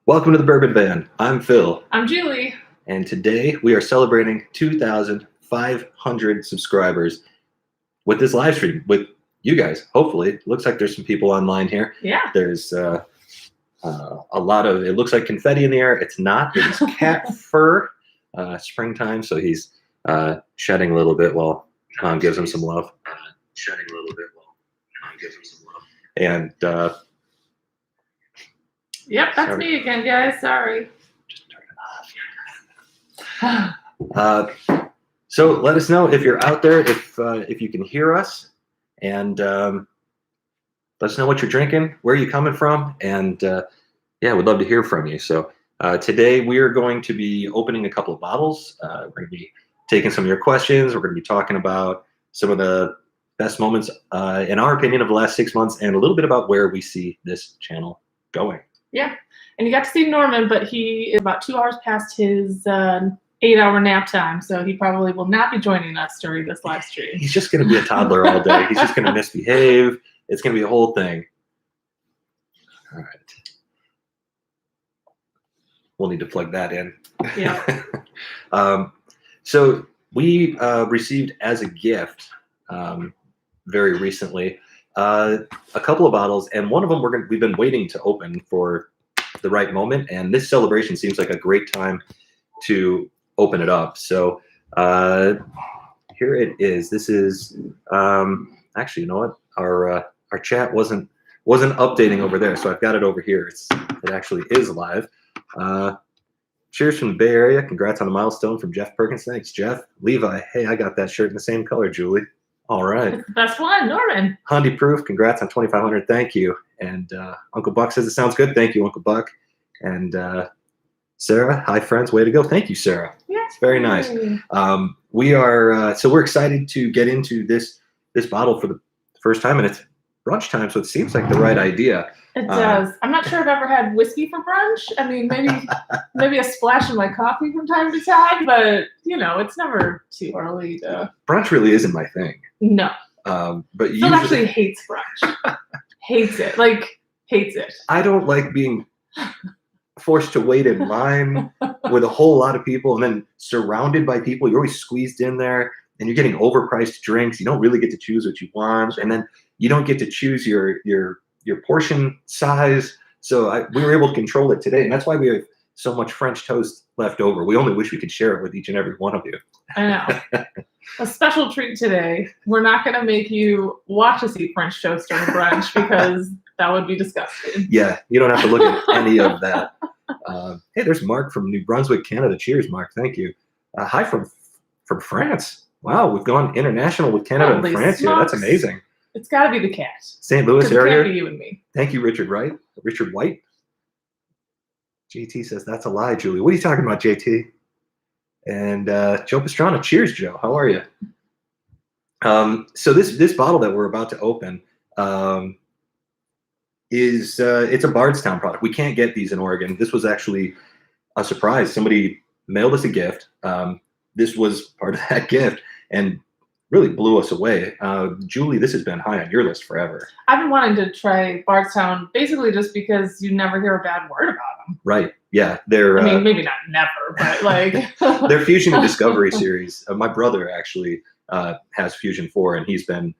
Welcome to the Bourbon Van. I'm Phil. I'm Julie. And today we are celebrating 2,500 subscribers with this live stream with you guys. Hopefully, it looks like there's some people online here. Yeah. There's a lot of, it looks like confetti in the air. It's not. It's cat fur, springtime. So he's shedding a little bit while Mom gives him some love. And yep, that's me again, guys. Sorry. Just turn it off. So let us know if you're out there, if you can hear us, and let us know what you're drinking, where you're coming from, and yeah, we'd love to hear from you. So today we are going to be opening a couple of bottles. We're going to be taking some of your questions. We're going to be talking about some of the best moments, in our opinion, of the last 6 months, and a little bit about where we see this channel going. Yeah, and you got to see Norman, but he is about 2 hours past his 8-hour nap time, so he probably will not be joining us during this live stream. He's just going to be a toddler all day. He's just going to misbehave. It's going to be a whole thing. All right. We'll need to plug that in. Yeah. So we received as a gift very recently a couple of bottles, and one of them we've been waiting to open for the right moment, and this celebration seems like a great time to open it up. So here it is. This is actually, you know what, our chat wasn't updating over there, so I've got it over here. It actually is live. Cheers from the Bay Area. Congrats on a milestone from Jeff Perkins. Thanks, Jeff. Levi, hey, I got that shirt in the same color, Julie. All right. It's the best one, Norman. Hondy Proof, congrats on 2,500. Thank you. And Uncle Buck says it sounds good. Thank you, Uncle Buck. And Sarah, hi friends, way to go. Thank you, Sarah. Yeah. It's very nice. We are so we're excited to get into this bottle for the first time, and it's brunch time, so it seems like the right idea. It does. I'm not sure I've ever had whiskey for brunch. I mean, maybe a splash in my coffee from time to time, but you know, it's never too early to. Brunch really isn't my thing. No. But Phil actually hates brunch. Hates it. Like hates it. I don't like being forced to wait in line with a whole lot of people and then surrounded by people. You're always squeezed in there, and you're getting overpriced drinks. You don't really get to choose what you want, and then you don't get to choose your portion size. So we were able to control it today, and that's why we have so much French toast left over. We only wish we could share it with each and every one of you. I know. A special treat today. We're not going to make you watch us eat French toast during brunch because that would be disgusting. Yeah, you don't have to look at any of that. Hey, there's Mark from New Brunswick, Canada. Cheers, Mark. Thank you. Hi from France. Wow, we've gone international with Canada and France here. That's amazing. It's got to be the cat. St. Louis area. It can't be you and me. Thank you, Richard Wright. Richard White. JT says that's a lie, Julie. What are you talking about, JT? And Joe Pastrana. Cheers, Joe. How are you? So this bottle that we're about to open is it's a Bardstown product. We can't get these in Oregon. This was actually a surprise. Somebody mailed us a gift. This was part of that gift, and really blew us away. Julie, this has been high on your list forever. I've been wanting to try Bardstown basically just because you never hear a bad word about them. Right. Yeah. They're. I mean, maybe not never, but like. Their Fusion and Discovery series. My brother actually has Fusion 4, and he's been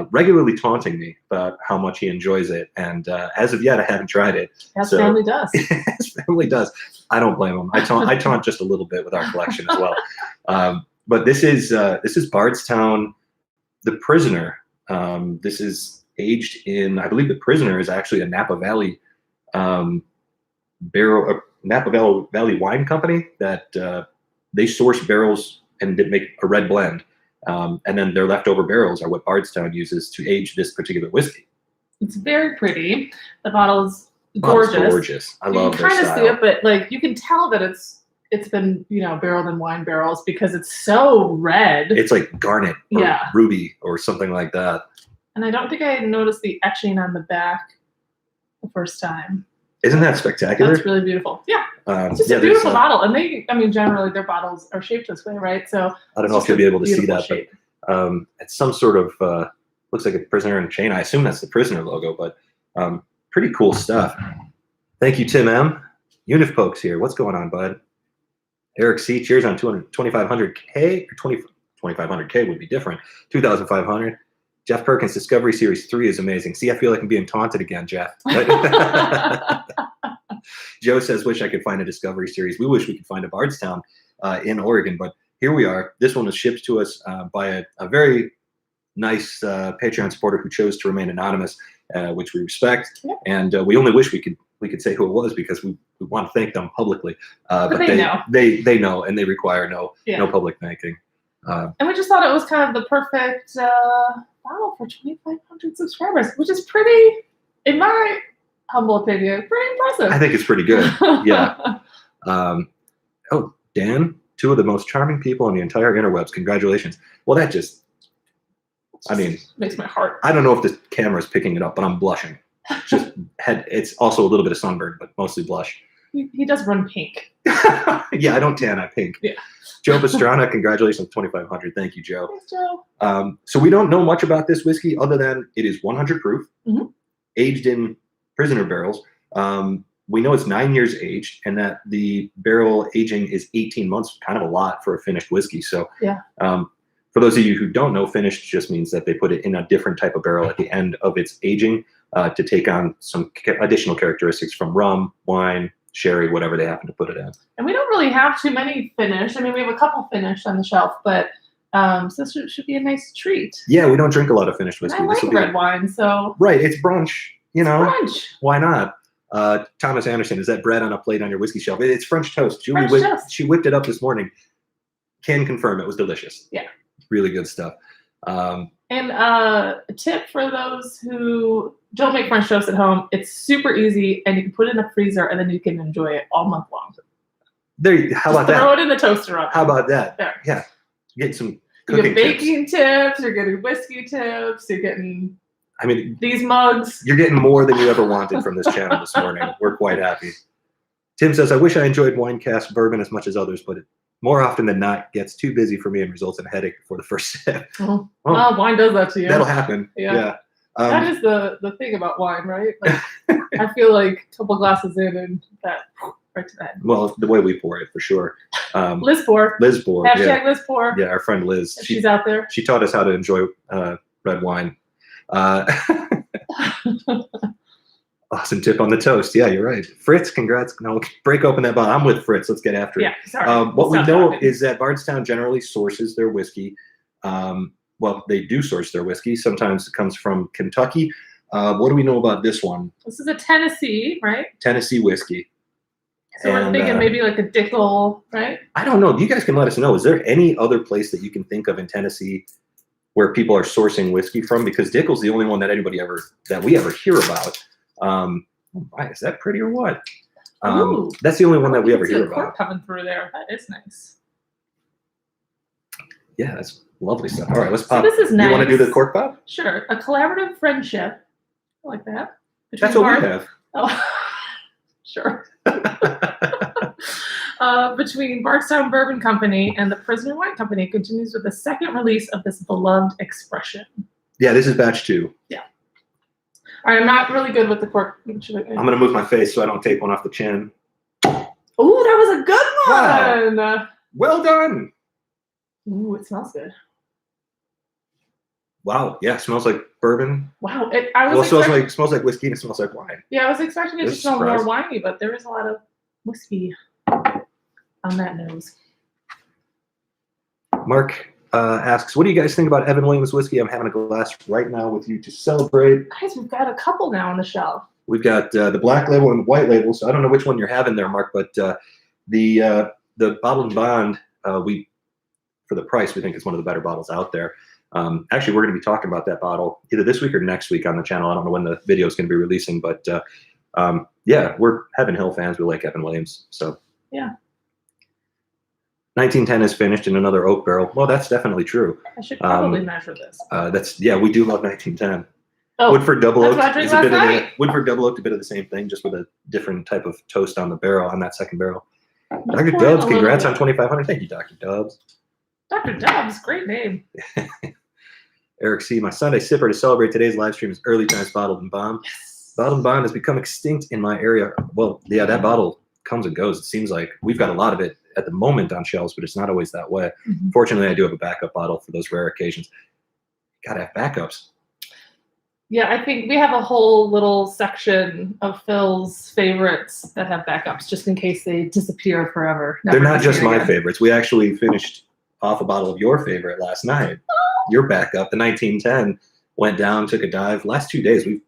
regularly taunting me about how much he enjoys it. And as of yet, I haven't tried it. His family does. His family does. I don't blame him. I taunt just a little bit with our collection as well. But this is Bardstown, The Prisoner. This is aged in, I believe The Prisoner is actually a Napa Valley Napa Valley wine company that they source barrels and make a red blend. And then their leftover barrels are what Bardstown uses to age this particular whiskey. It's very pretty. The bottle's gorgeous. Oh, it's gorgeous. I love their style. You kind of see it, but like you can tell that it's been, you know, barreled in wine barrels because it's so red. It's like garnet or ruby or something like that. And I don't think I noticed the etching on the back the first time. Isn't that spectacular? That's really beautiful. Yeah. It's just a beautiful bottle. And generally their bottles are shaped this way, right? So I don't know if you'll be able to see that, shape. But it's some sort of, looks like a prisoner in a chain. I assume that's the Prisoner logo, but pretty cool stuff. Thank you, Tim M. Unif Pokes here. What's going on, bud? Eric C. Cheers on 2,500K. 2,500K would be different. 2,500. Jeff Perkins, Discovery Series 3 is amazing. See, I feel like I'm being taunted again, Jeff. Joe says, wish I could find a Discovery Series. We wish we could find a Bardstown in Oregon, but here we are. This one was shipped to us by a very nice Patreon supporter who chose to remain anonymous, which we respect. Yeah. And we only wish we could say who it was because we want to thank them publicly. But they know. They know, and they require no public thanking. And we just thought it was kind of the perfect bottle for 2,500 subscribers, which is pretty, in my humble opinion, pretty impressive. I think it's pretty good. Yeah. Oh, Dan, two of the most charming people on the entire interwebs. Congratulations. Well, that just, I mean, makes my heart. I don't know if the camera is picking it up, but I'm blushing. Just it's also a little bit of sunburn, but mostly blush. He does run pink. Yeah, I don't tan, I pink. Yeah. Joe Pastrana, congratulations, 2,500. Thank you, Joe. Thanks, Joe. So we don't know much about this whiskey other than it is 100 proof, aged in prisoner barrels. We know it's 9 years aged, and that the barrel aging is 18 months, kind of a lot for a finished whiskey. So yeah. For those of you who don't know, finished just means that they put it in a different type of barrel at the end of its aging to take on some additional characteristics from rum, wine, sherry, whatever they happen to put it in. And we don't really have too many finished. I mean, we have a couple finished on the shelf, but so this should be a nice treat. Yeah, we don't drink a lot of finished whiskey. And I like red wine, so. Right, it's brunch, you know. Brunch. Why not? Thomas Anderson, is that bread on a plate on your whiskey shelf? It's French toast. She whipped it up this morning. Can confirm it was delicious. Yeah. Really good stuff. And a tip for those who don't make French toast at home, it's super easy, and you can put it in the freezer, and then you can enjoy it all month long. How about that? Throw it in the toaster oven. How about that? There. Yeah. You're getting some cooking tips. You're baking tips. You're getting whiskey tips. You're getting these mugs. You're getting more than you ever wanted from this channel this morning. We're quite happy. Tim says, I wish I enjoyed wine cast bourbon as much as others, but it more often than not gets too busy for me and results in a headache before the first sip. Oh, wine does that to you. That'll happen. Yeah. That is the thing about wine, right? Like, I feel like a couple glasses in and that right to the head. Well, the way we pour it, for sure. Liz pour. Hashtag Liz pour. Yeah, our friend Liz. She's out there. She taught us how to enjoy red wine. Awesome tip on the toast. Yeah, you're right. Fritz, congrats. No, break open that bottle. I'm with Fritz. Let's get after it. Yeah, sorry. What we know is that Bardstown generally sources their whiskey. Well, they do source their whiskey. Sometimes it comes from Kentucky. What do we know about this one? This is a Tennessee, right? Tennessee whiskey. So we're thinking maybe like a Dickel, right? I don't know. You guys can let us know. Is there any other place that you can think of in Tennessee where people are sourcing whiskey from? Because Dickel's the only one that we ever hear about. Is that pretty or what? That's the only one that we ever hear about. Cork coming through there. That is nice. Yeah, that's lovely stuff. All right, let's pop. So this is nice. You want to do the cork pop? Sure. A collaborative friendship. I like that. That's what we have. Oh, sure. Between Bardstown Bourbon Company and the Prisoner Wine Company continues with the second release of this beloved expression. Yeah, this is batch 2. Yeah. All right, I'm not really good with the cork. I'm going to move my face so I don't take one off the chin. Oh, that was a good one. Wow. Well done. Ooh, it smells good. Wow. Yeah, it smells like bourbon. Wow. It smells like whiskey and it smells like wine. Yeah, I was expecting it to smell more winey, but there is a lot of whiskey on that nose. Mark asks, what do you guys think about Evan Williams whiskey? I'm having a glass right now with you to celebrate. Guys, we've got a couple now on the shelf. We've got the black label and the white label, so I don't know which one you're having there, Mark, but the bottled bond, for the price, we think it's one of the better bottles out there. Actually, we're going to be talking about that bottle either this week or next week on the channel. I don't know when the video is going to be releasing, but yeah, we're Heaven Hill fans. We like Evan Williams, so yeah. 1910 is finished in another oak barrel. Well, that's definitely true. I should probably measure this. We do love 1910. Oh, Woodford Double Oak is a bit of the same thing, just with a different type of toast on the barrel, on that second barrel. Dr. Dubs, congrats on 2,500. Thank you, Dr. Dubs. Dr. Dubs, great name. Eric C., my Sunday sipper to celebrate today's live stream is Early Times Bottled and Bond. Yes. Bottled and Bond has become extinct in my area. Well, yeah, that bottle comes and goes. It seems like we've got a lot of it at the moment on shelves, but it's not always that way. Mhm. Fortunately, I do have a backup bottle for those rare occasions. Gotta have backups. Yeah, I think we have a whole little section of Phil's favorites that have backups just in case they disappear forever. They're not just my again. favorites. We actually finished off a bottle of your favorite last night. Your backup, the 1910, went down, took a dive. Last 2 days, we've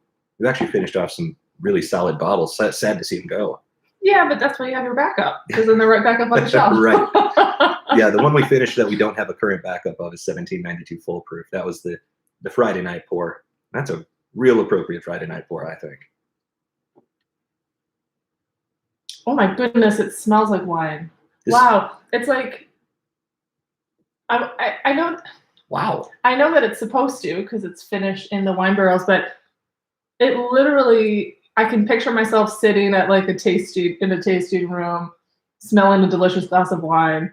actually finished off some really solid bottles. Sad to see them go. Yeah, but that's why you have your backup, because then they're right back up on the shelf. Right. Yeah, the one we finished that we don't have a current backup of is 1792 Full Proof. That was the Friday night pour. That's a real appropriate Friday night pour, I think. Oh my goodness, it smells like wine. Wow, it's like I know. Wow. I know that it's supposed to because it's finished in the wine barrels, but it literally, I can picture myself sitting at like in a tasting room, smelling a delicious glass of wine.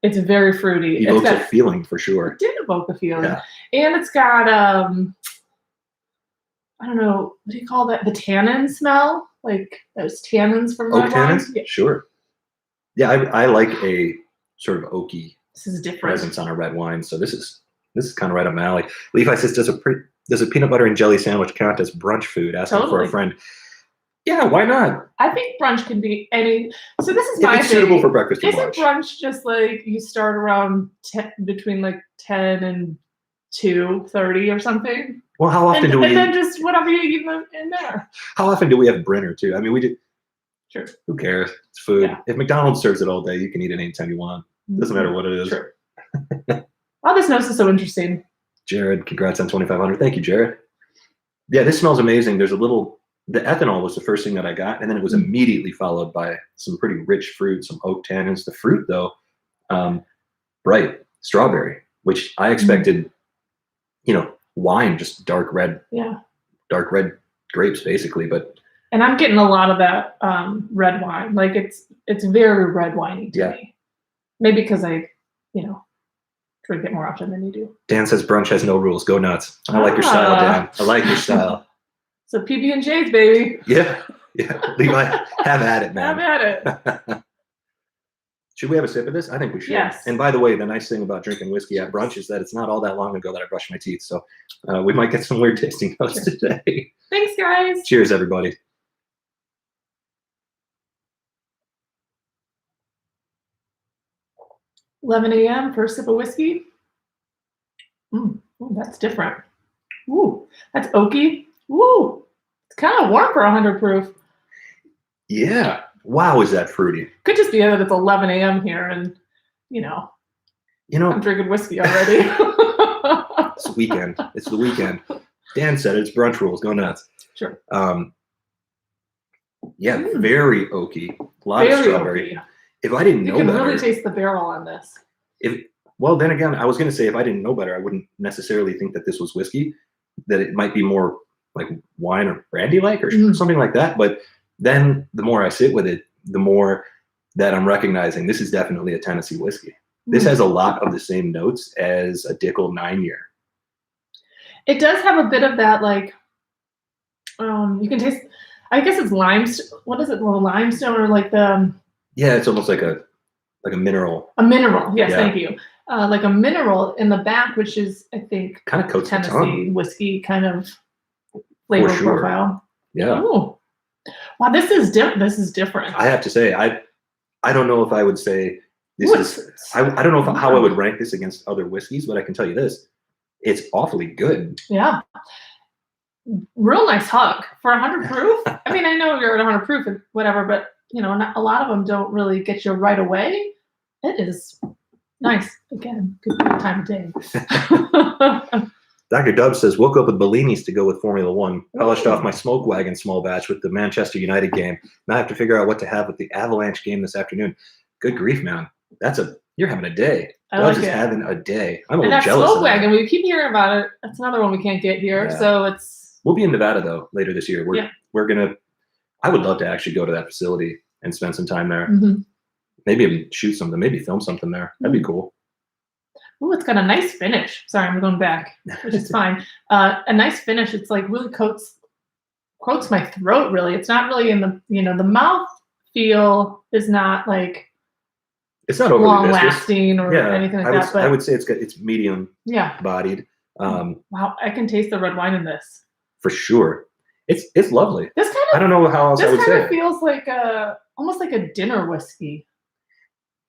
It's very fruity. Evokes a feeling for sure. It did evoke a feeling. Yeah. And it's got I don't know, what do you call that? The tannin smell? Like those tannins from oak red tannins? wine? Yeah. Sure. Yeah, I like a sort of oaky This is different. presence on a red wine. So this is kind of right up my alley. Levi says, does a peanut butter and jelly sandwich count as brunch food? Asking for a friend. Yeah, why not? I think brunch can be any. So this is If my it's thing. suitable for breakfast or Isn't lunch. brunch just like you start around between like 10 and 2:30 or something? Well, how often do we? And then just whatever you eat in there. How often do we have Brenner too? I mean, we do. Sure. Who cares? It's food. Yeah. If McDonald's serves it all day, you can eat it anytime you want. Doesn't matter what it is. Sure. Oh, this nose is so interesting. Jared, congrats on 2,500. Thank you, Jared. Yeah, this smells amazing. There's a little. The ethanol was the first thing that I got, and then it was immediately followed by some pretty rich fruit, some oak tannins. The fruit, though, bright strawberry, which I expected. Wine, just dark red grapes, basically. But and I'm getting a lot of that red wine. Like it's very red winey to me. Maybe because I, drink it more often than you do. Dan says brunch has no rules. Go nuts. I like your style, Dan. I like your style. So PB&J's, baby. Yeah. Levi, have at it, man. Have at it. Should we have a sip of this? I think we should. Yes. And by the way, the nice thing about drinking whiskey at brunch is that it's not all that long ago that I brushed my teeth. So we might get some weird tasting notes today. Thanks, guys. Cheers, everybody. $11 a.m. first sip of whiskey. Ooh, that's different. Ooh, that's oaky. Ooh, it's kind of warm for 100 proof. Yeah. Wow, is that fruity? Could just be that it's 11 a.m. here, and I'm drinking whiskey already. It's the weekend. It's the weekend. Dan said it's brunch rules. Go nuts. Sure. Yeah, very oaky. A lot of strawberry. Oaky. If I didn't know better, you can really taste the barrel on this. Then again, I was going to say if I didn't know better, I wouldn't necessarily think that this was whiskey. That it might be more like wine or brandy-like or something like that. But then the more I sit with it, the more that I'm recognizing this is definitely a Tennessee whiskey. This has a lot of the same notes as a Dickel 9-year. It does have a bit of that, like, you can taste, I guess it's limestone. What is it? Limestone or like the... Yeah, it's almost like a mineral. A mineral, yes, thank you. Like a mineral in the back, which is, I think, kind of coats Tennessee the tongue. whiskey kind of flavor profile. Yeah. Ooh. Wow, this is different. I have to say, I don't know if I would say this is. I don't know how I would rank this against other whiskeys, but I can tell you this: it's awfully good. Yeah. Real nice hug for 100 proof. I mean, I know you're at 100 proof and whatever, but a lot of them don't really get you right away. It is nice. Again, good time of day. Dr. Dub says, woke up with Bellinis to go with Formula One. Polished off my smoke wagon small batch with the Manchester United game. Now I have to figure out what to have with the Avalanche game this afternoon. Good grief, man. You're having a day. Dub's is having a day. I'm a little jealous. Smoke wagon, we keep hearing about it. That's another one we can't get here. Yeah. So we'll be in Nevada though later this year. I would love to actually go to that facility and spend some time there. Mm-hmm. Maybe even shoot something, maybe film something there. That'd be cool. Oh, it's got a nice finish. Sorry, I'm going back, which is fine. A nice finish. It's like really coats my throat. Really, it's not really in the the mouth feel is not like It's not overly long viscous. lasting or anything like that. But I would say it's medium yeah, bodied. wow, I can taste the red wine in this. For sure. It's lovely. This kind I don't know how else I would say kind of it. feels like almost like a dinner whiskey.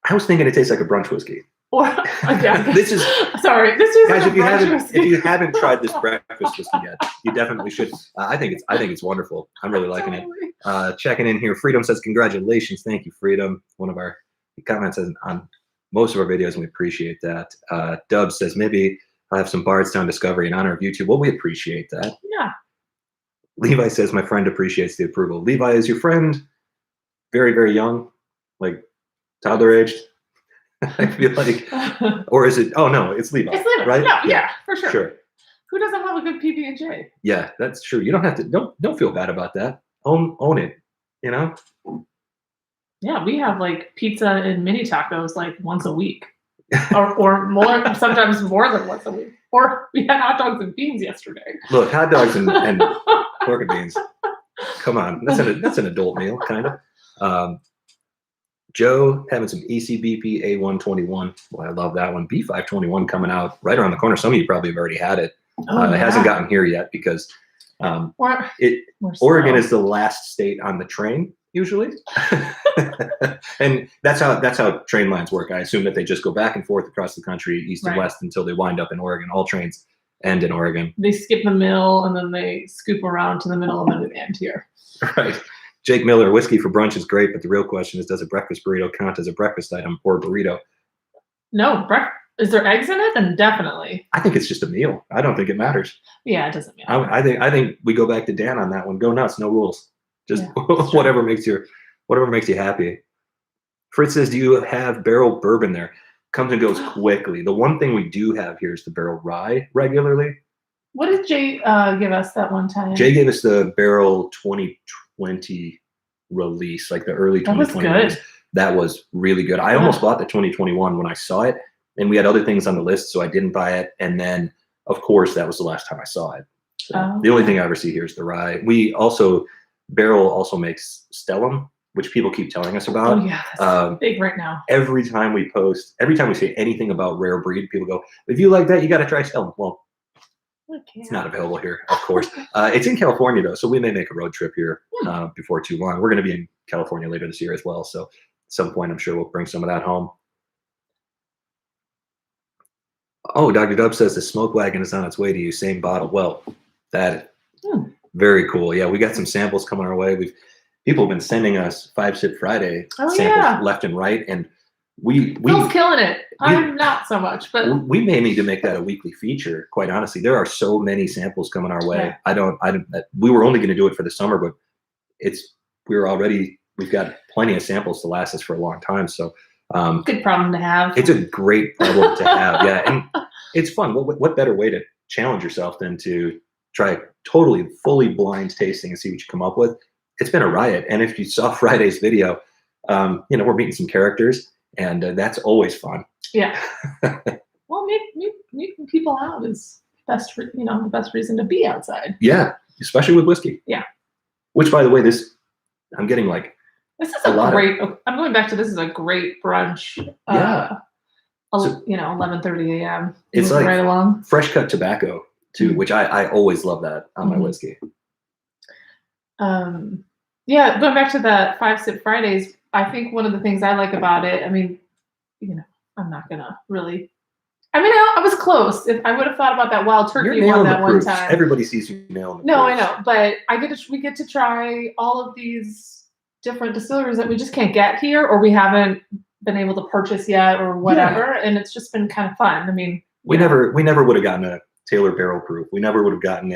I was thinking it tastes like a brunch whiskey. Or again, This is sorry. This is guys. like If you haven't tried this breakfast whiskey yet, you definitely should. I think it's wonderful. I'm really liking it. Checking in here, Freedom says congratulations. Thank you, Freedom. One of our comments says on most of our videos, and we appreciate that. Dub says maybe I'll have some Bardstown discovery in honor of YouTube. Well, we appreciate that. Yeah. Levi says my friend appreciates the approval. Levi, is your friend very, very young, like toddler aged? I feel like, or is it? Oh no, it's Levi. It's Levi, right? No, yeah, for sure. Sure. Who doesn't have a good PB&J? Yeah, that's true. You don't have to. Don't feel bad about that. Own it. You know. Yeah, we have like pizza and mini tacos like once a week, or more. Sometimes more than once a week. Or we had hot dogs and beans yesterday. Look, hot dogs and pork and beans. Come on, that's an adult meal, kind of. Joe having some ECBP A121. Well, I love that one. B521 coming out right around the corner. Some of you probably have already had it. It hasn't gotten here yet because Oregon is the last state on the train usually, and that's how train lines work. I assume that they just go back and forth across the country, east and west, until they wind up in Oregon. All trains end in Oregon. They skip the mill and then they scoop around to the middle and then they end here. Right. Jake Miller, whiskey for brunch is great, but the real question is, does a breakfast burrito count as a breakfast item or burrito? No, is there eggs in it? Then definitely. I think it's just a meal. I don't think it matters. Yeah, it doesn't matter. I think we go back to Dan on that one. Go nuts, no rules. Just whatever makes you happy. Fritz says, do you have barrel bourbon there? Comes and goes quickly. The one thing we do have here is the barrel rye regularly. What did Jay give us that one time? Jay gave us the barrel 2020 release, like the early 2020 release. That was really good. I almost bought the 2021 when I saw it, and we had other things on the list, so I didn't buy it. And then, of course, that was the last time I saw it. So the only thing I ever see here is the rye. Barrel also makes Stellum, which people keep telling us about. Oh yeah, that's big right now. Every time we say anything about rare breed, people go, if you like that, you got to try Stellum. Well, it's not available here, of course. It's in California, though, so we may make a road trip here before too long. We're going to be in California later this year as well, so at some point, I'm sure we'll bring some of that home. Oh, Dr. Dub says the smoke wagon is on its way to you. Same bottle. Well, that very cool. Yeah, we got some samples coming our way. People have been sending us 5 Sip Friday samples left and right, and Phil's killing it. I'm not so much, but we may need to make that a weekly feature. Quite honestly, there are so many samples coming our way. Yeah. We were only going to do it for the summer, but we've got plenty of samples to last us for a long time. So good problem to have. It's a great problem to have. Yeah, and it's fun. What better way to challenge yourself than to try totally fully blind tasting and see what you come up with? It's been a riot. And if you saw Friday's video, we're meeting some characters. And that's always fun. Yeah. Well, meeting people out is the best reason to be outside. Yeah, especially with whiskey. Yeah. Which, by the way, I'm getting like. This is I'm going back to this is a great brunch. Yeah. 11:30 a.m. It's like right along. Fresh cut tobacco too, which I always love that on my whiskey. Yeah, going back to the 5 Sip Fridays. I think one of the things I like about it, I'm not gonna really. I was close. If I would have thought about that wild turkey one that one time. Everybody sees you nailing the No, I know, but we get to try all of these different distilleries that we just can't get here, or we haven't been able to purchase yet, or whatever. And it's just been kind of fun. We never would have gotten a Taylor Barrel Proof. We never would have gotten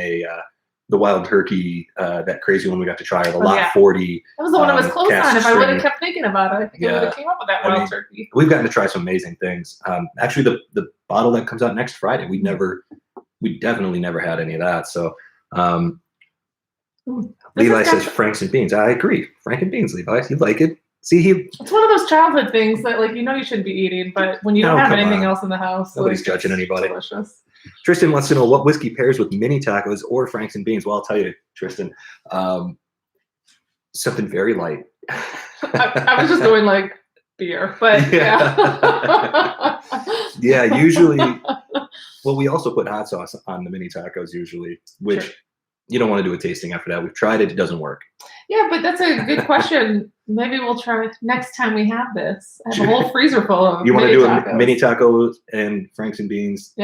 the wild turkey, that crazy one we got to try, or the Lot 40. That was the one I was close on. If I would have kept thinking about it, I think I would have came up with that wild turkey. We've gotten to try some amazing things. Actually, the bottle that comes out next Friday, we definitely never had any of that. So Levi says Franks and beans. I agree. Frank and beans, Levi. You like it. See, it's one of those childhood things that you shouldn't be eating, but when you don't have anything else in the house, nobody's judging anybody. Delicious. Tristan wants to know what whiskey pairs with mini tacos or Franks and beans. Well, I'll tell you, Tristan, something very light. I was just going like beer, but yeah. Yeah, usually. Well, we also put hot sauce on the mini tacos usually, which Sure. you don't want to do a tasting after that. We've tried it; it doesn't work. Yeah, but that's a good question. Maybe we'll try it next time we have this. I have a whole freezer full of You want to mini do tacos. a mini tacos and Franks and Beans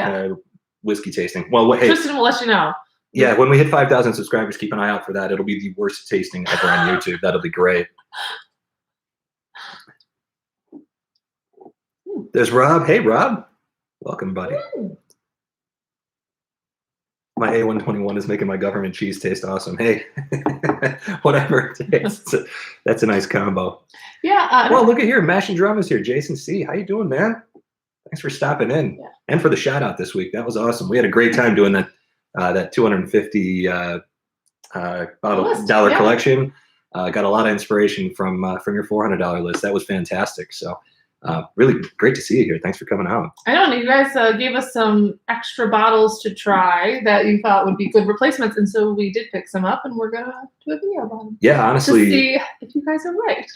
whiskey tasting? Well, hey, Tristan will let you know. yeah, when we hit 5,000 subscribers, keep an eye out for that. It'll be the worst tasting ever on YouTube. That'll be great. There's Rob. Hey, Rob. Welcome, buddy. My A121 is making my government cheese taste awesome. Hey, whatever it takes. That's a nice combo. Yeah. Well, look at here. Mash and Drum is here. Jason C. How you doing, man? Thanks for stopping in and for the shout out this week. That was awesome. We had a great time doing that. That 250 dollar collection. Got a lot of inspiration from your $400 list. That was fantastic. So really great to see you here. Thanks for coming out. I know you guys gave us some extra bottles to try that you thought would be good replacements, and so we did pick some up, and we're gonna do a video about them. Yeah, honestly, to see if you guys are right.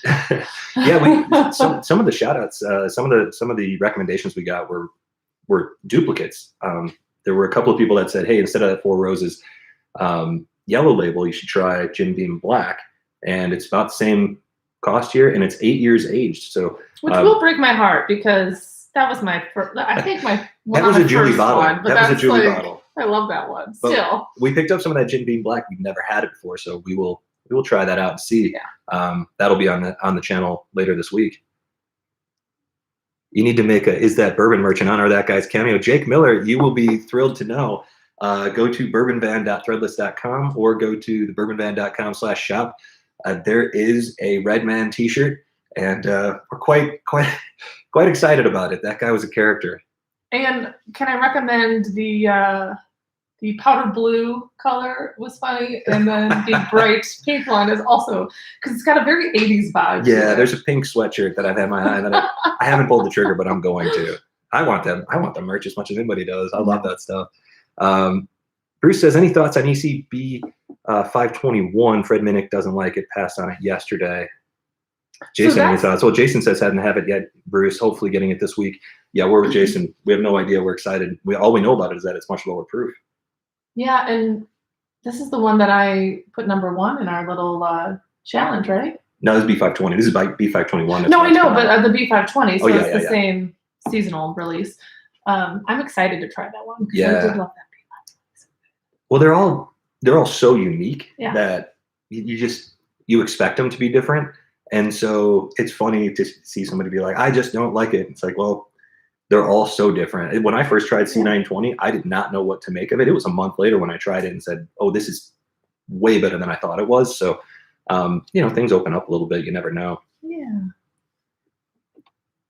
Yeah, some of the shout outs, some of the recommendations we got were duplicates. There were a couple of people that said, hey, instead of that Four Roses yellow label, you should try Jim Beam Black, and it's about the same cost here, and it's 8 years aged. So which will break my heart because that was my first. I think my that was a Julie bottle. One, that was a Julie bottle. I love that one. But still, we picked up some of that Jim Beam Black. We've never had it before, so we will try that out and see. Yeah. That'll be on the channel later this week. You need to make a Is That Bourbon merch in honor of that guy's cameo. Jake Miller, you will be thrilled to know. Go to bourbonvan.threadless.com or go to thebourbonvan.com/shop. There is a Redman t-shirt, and we're quite excited about it. That guy was a character. And can I recommend the powder blue color was funny, and then the bright pink one is also, because it's got a very 80s vibe. Yeah, there's a pink sweatshirt that I've had my eye on. I haven't pulled the trigger, but I'm going to. I want them. I want the merch as much as anybody does. I love that stuff. Bruce says, any thoughts on ECB 521? Fred Minnick doesn't like it. Passed on it yesterday. Jason, any thoughts? Well, Jason says hadn't have it yet. Bruce, hopefully getting it this week. Yeah, we're with Jason. We have no idea. We're excited. All we know about it is that it's much lower proof. Yeah, and this is the one that I put #1 in our little challenge, right? No, this is B520. This is B521. No, I know, but the B520, so it's the same seasonal release. I'm excited to try that one. Yeah. I did love that B520. Well, they're all so unique that you expect them to be different. And so it's funny to see somebody be like, I just don't like it. It's like, well, they're all so different. When I first tried C920, I did not know what to make of it. It was a month later when I tried it and said, oh, this is way better than I thought it was. So, things open up a little bit. You never know. Yeah.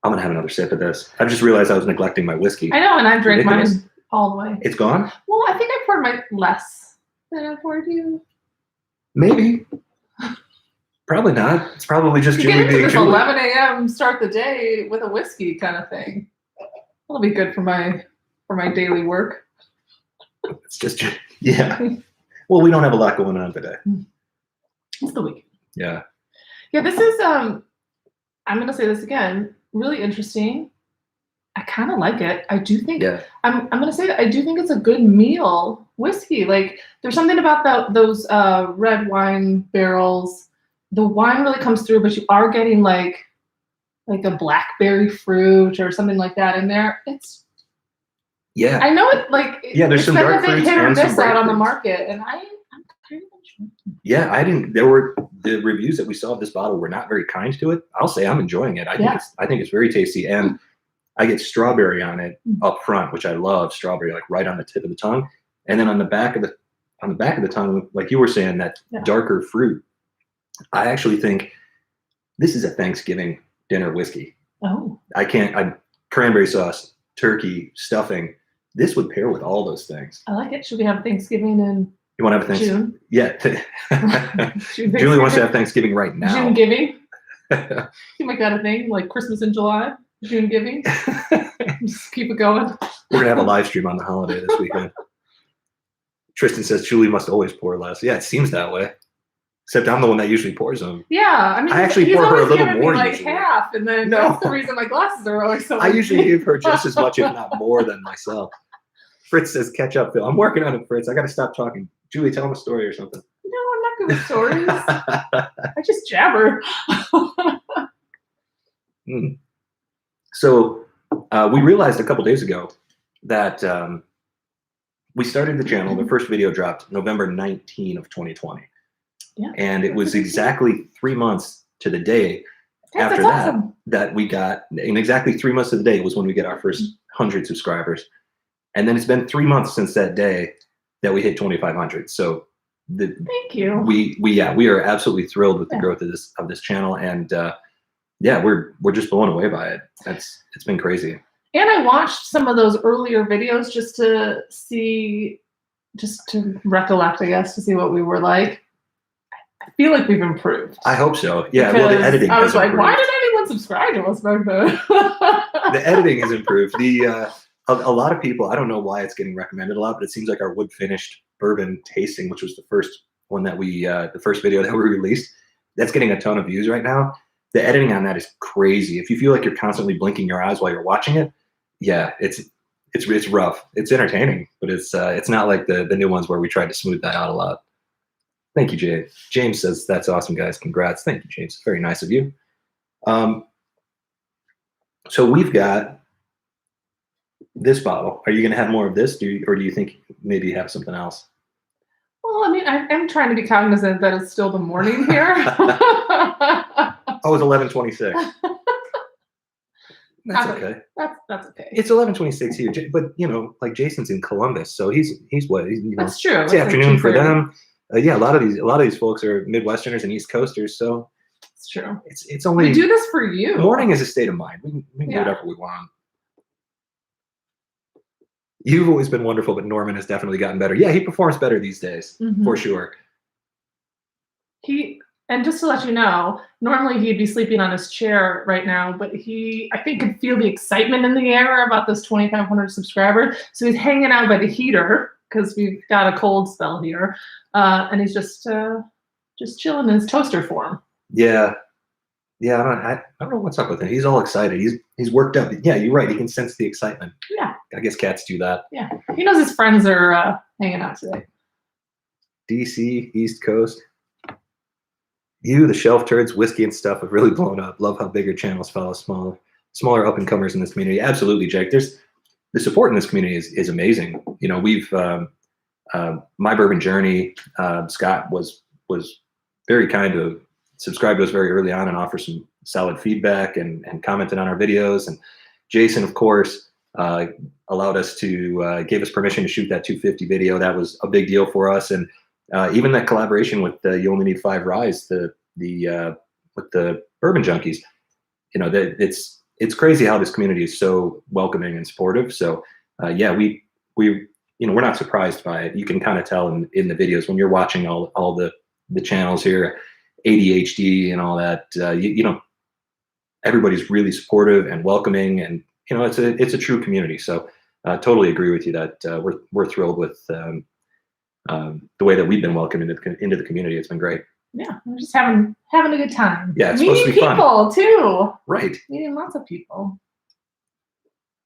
I'm going to have another sip of this. I've just realized I was neglecting my whiskey. I know, and I drank mine all the way. It's gone? Well, I think I poured my less than I poured you. Maybe. Probably not. It's probably just Julie being Julie. 11 a.m. start the day with a whiskey kind of thing. That'll be good for my daily work. It's just, yeah. Well, we don't have a lot going on today. It's the week. Yeah. Yeah, this is, I'm going to say this again, really interesting. I kind of like it. I do think, I'm going to say that I do think it's a good meal whiskey. Like, there's something about those red wine barrels. The wine really comes through, but you are getting like a blackberry fruit or something like that in there. It's I know it there's some dark fruits hit or and some miss bright out on the fruits. market, and I'm kind of enjoying it. Yeah, I didn't. There were the reviews that we saw of this bottle were not very kind to it. I'll say I'm enjoying it. I think it's very tasty, and I get strawberry on it up front, which I love. Strawberry like right on the tip of the tongue, and then on the back of the tongue, like you were saying, that darker fruit. I actually think this is a Thanksgiving dinner whiskey. Oh. Cranberry sauce, turkey, stuffing. This would pair with all those things. I like it. Should we have Thanksgiving in You want to have Thanksgiving? June? Yeah. Julie wants to have Thanksgiving right now. June giving? You make that a thing, like Christmas in July? June giving? Just keep it going. We're going to have a live stream on the holiday this weekend. Tristan says Julie must always pour less. Yeah, it seems that way. Except I'm the one that usually pours them. Yeah, I mean, I actually he's pour her a always little giving more me like usually. half, and then No. that's the reason my glasses are always so. I usually empty. give her just as much, if not more, than myself. Fritz says, catch up, Phil. I'm working on it, Fritz. I got to stop talking. Julie, tell him a story or something. No, I'm not good with stories. I just jabber. So we realized a couple days ago that we started the channel. The first video dropped November 19 of 2020. Yeah, and it was exactly 3 months to the day after that's that awesome. that we got, in exactly 3 months to the day was when we get our first 100 subscribers. And then it's been 3 months since that day that we hit 2,500. So thank you. We are absolutely thrilled with the growth of this channel, and we're just blown away by it. It's been crazy. And I watched some of those earlier videos just to see, just to recollect, I guess, to see what we were like. I feel like we've improved. I hope so. Yeah, well, the editing I was has like, improved. why did anyone subscribe to us back then? The editing has improved. A lot of people, I don't know why it's getting recommended a lot, but it seems like our wood finished bourbon tasting, which was the first one that the first video that we released, that's getting a ton of views right now. The editing on that is crazy. If you feel like you're constantly blinking your eyes while you're watching it, yeah, it's rough. It's entertaining, but it's not like the new ones where we tried to smooth that out a lot. Thank you, Jay. James says, that's awesome, guys. Congrats. Thank you, James. Very nice of you. So we've got this bottle. Are you going to have more of this, or do you think maybe you have something else? Well, I mean, I'm trying to be cognizant that it's still the morning here. Oh, it's 11:26. That's okay. That's okay. It's 11:26 here, but like Jason's in Columbus, so he's what? That's true. It's the afternoon for them. Yeah, a lot of these folks are Midwesterners and East Coasters, so it's true. It's only, we do this for you. Morning is a state of mind. We can do whatever we want. You've always been wonderful, but Norman has definitely gotten better. Yeah, he performs better these days, for sure. And just to let you know, normally he'd be sleeping on his chair right now, but I think could feel the excitement in the air about this 2,500 subscribers. So he's hanging out by the heater because we've got a cold spell here, and he's just chilling in his toaster form. Yeah. I don't know what's up with him. He's all excited. He's worked up. Yeah, you're right. He can sense the excitement. Yeah. I guess cats do that. Yeah. He knows his friends are hanging out today. DC, East Coast. You, the shelf turds, whiskey and stuff have really blown up. Love how bigger channels follow smaller up and comers in this community. Absolutely, Jake. The support in this community is amazing. We've My Bourbon Journey. Scott was very kind to subscribe to us very early on and offer some solid feedback and commented on our videos. And Jason, of course, allowed us to gave us permission to shoot that 250 video. That was a big deal for us. And even that collaboration with You Only Need 5 Ryes, with the Bourbon Junkies, it's crazy how this community is so welcoming and supportive. So we're not surprised by it. You can kind of tell in the videos when you're watching all the channels here, ADHD and all that. Everybody's really supportive and welcoming, and it's a true community. So totally agree with you that we're thrilled with the way that we've been welcomed into the community. It's been great. Yeah, we're just having a good time. Yeah, it's meeting supposed to be people fun. Too. Right. Meeting lots of people.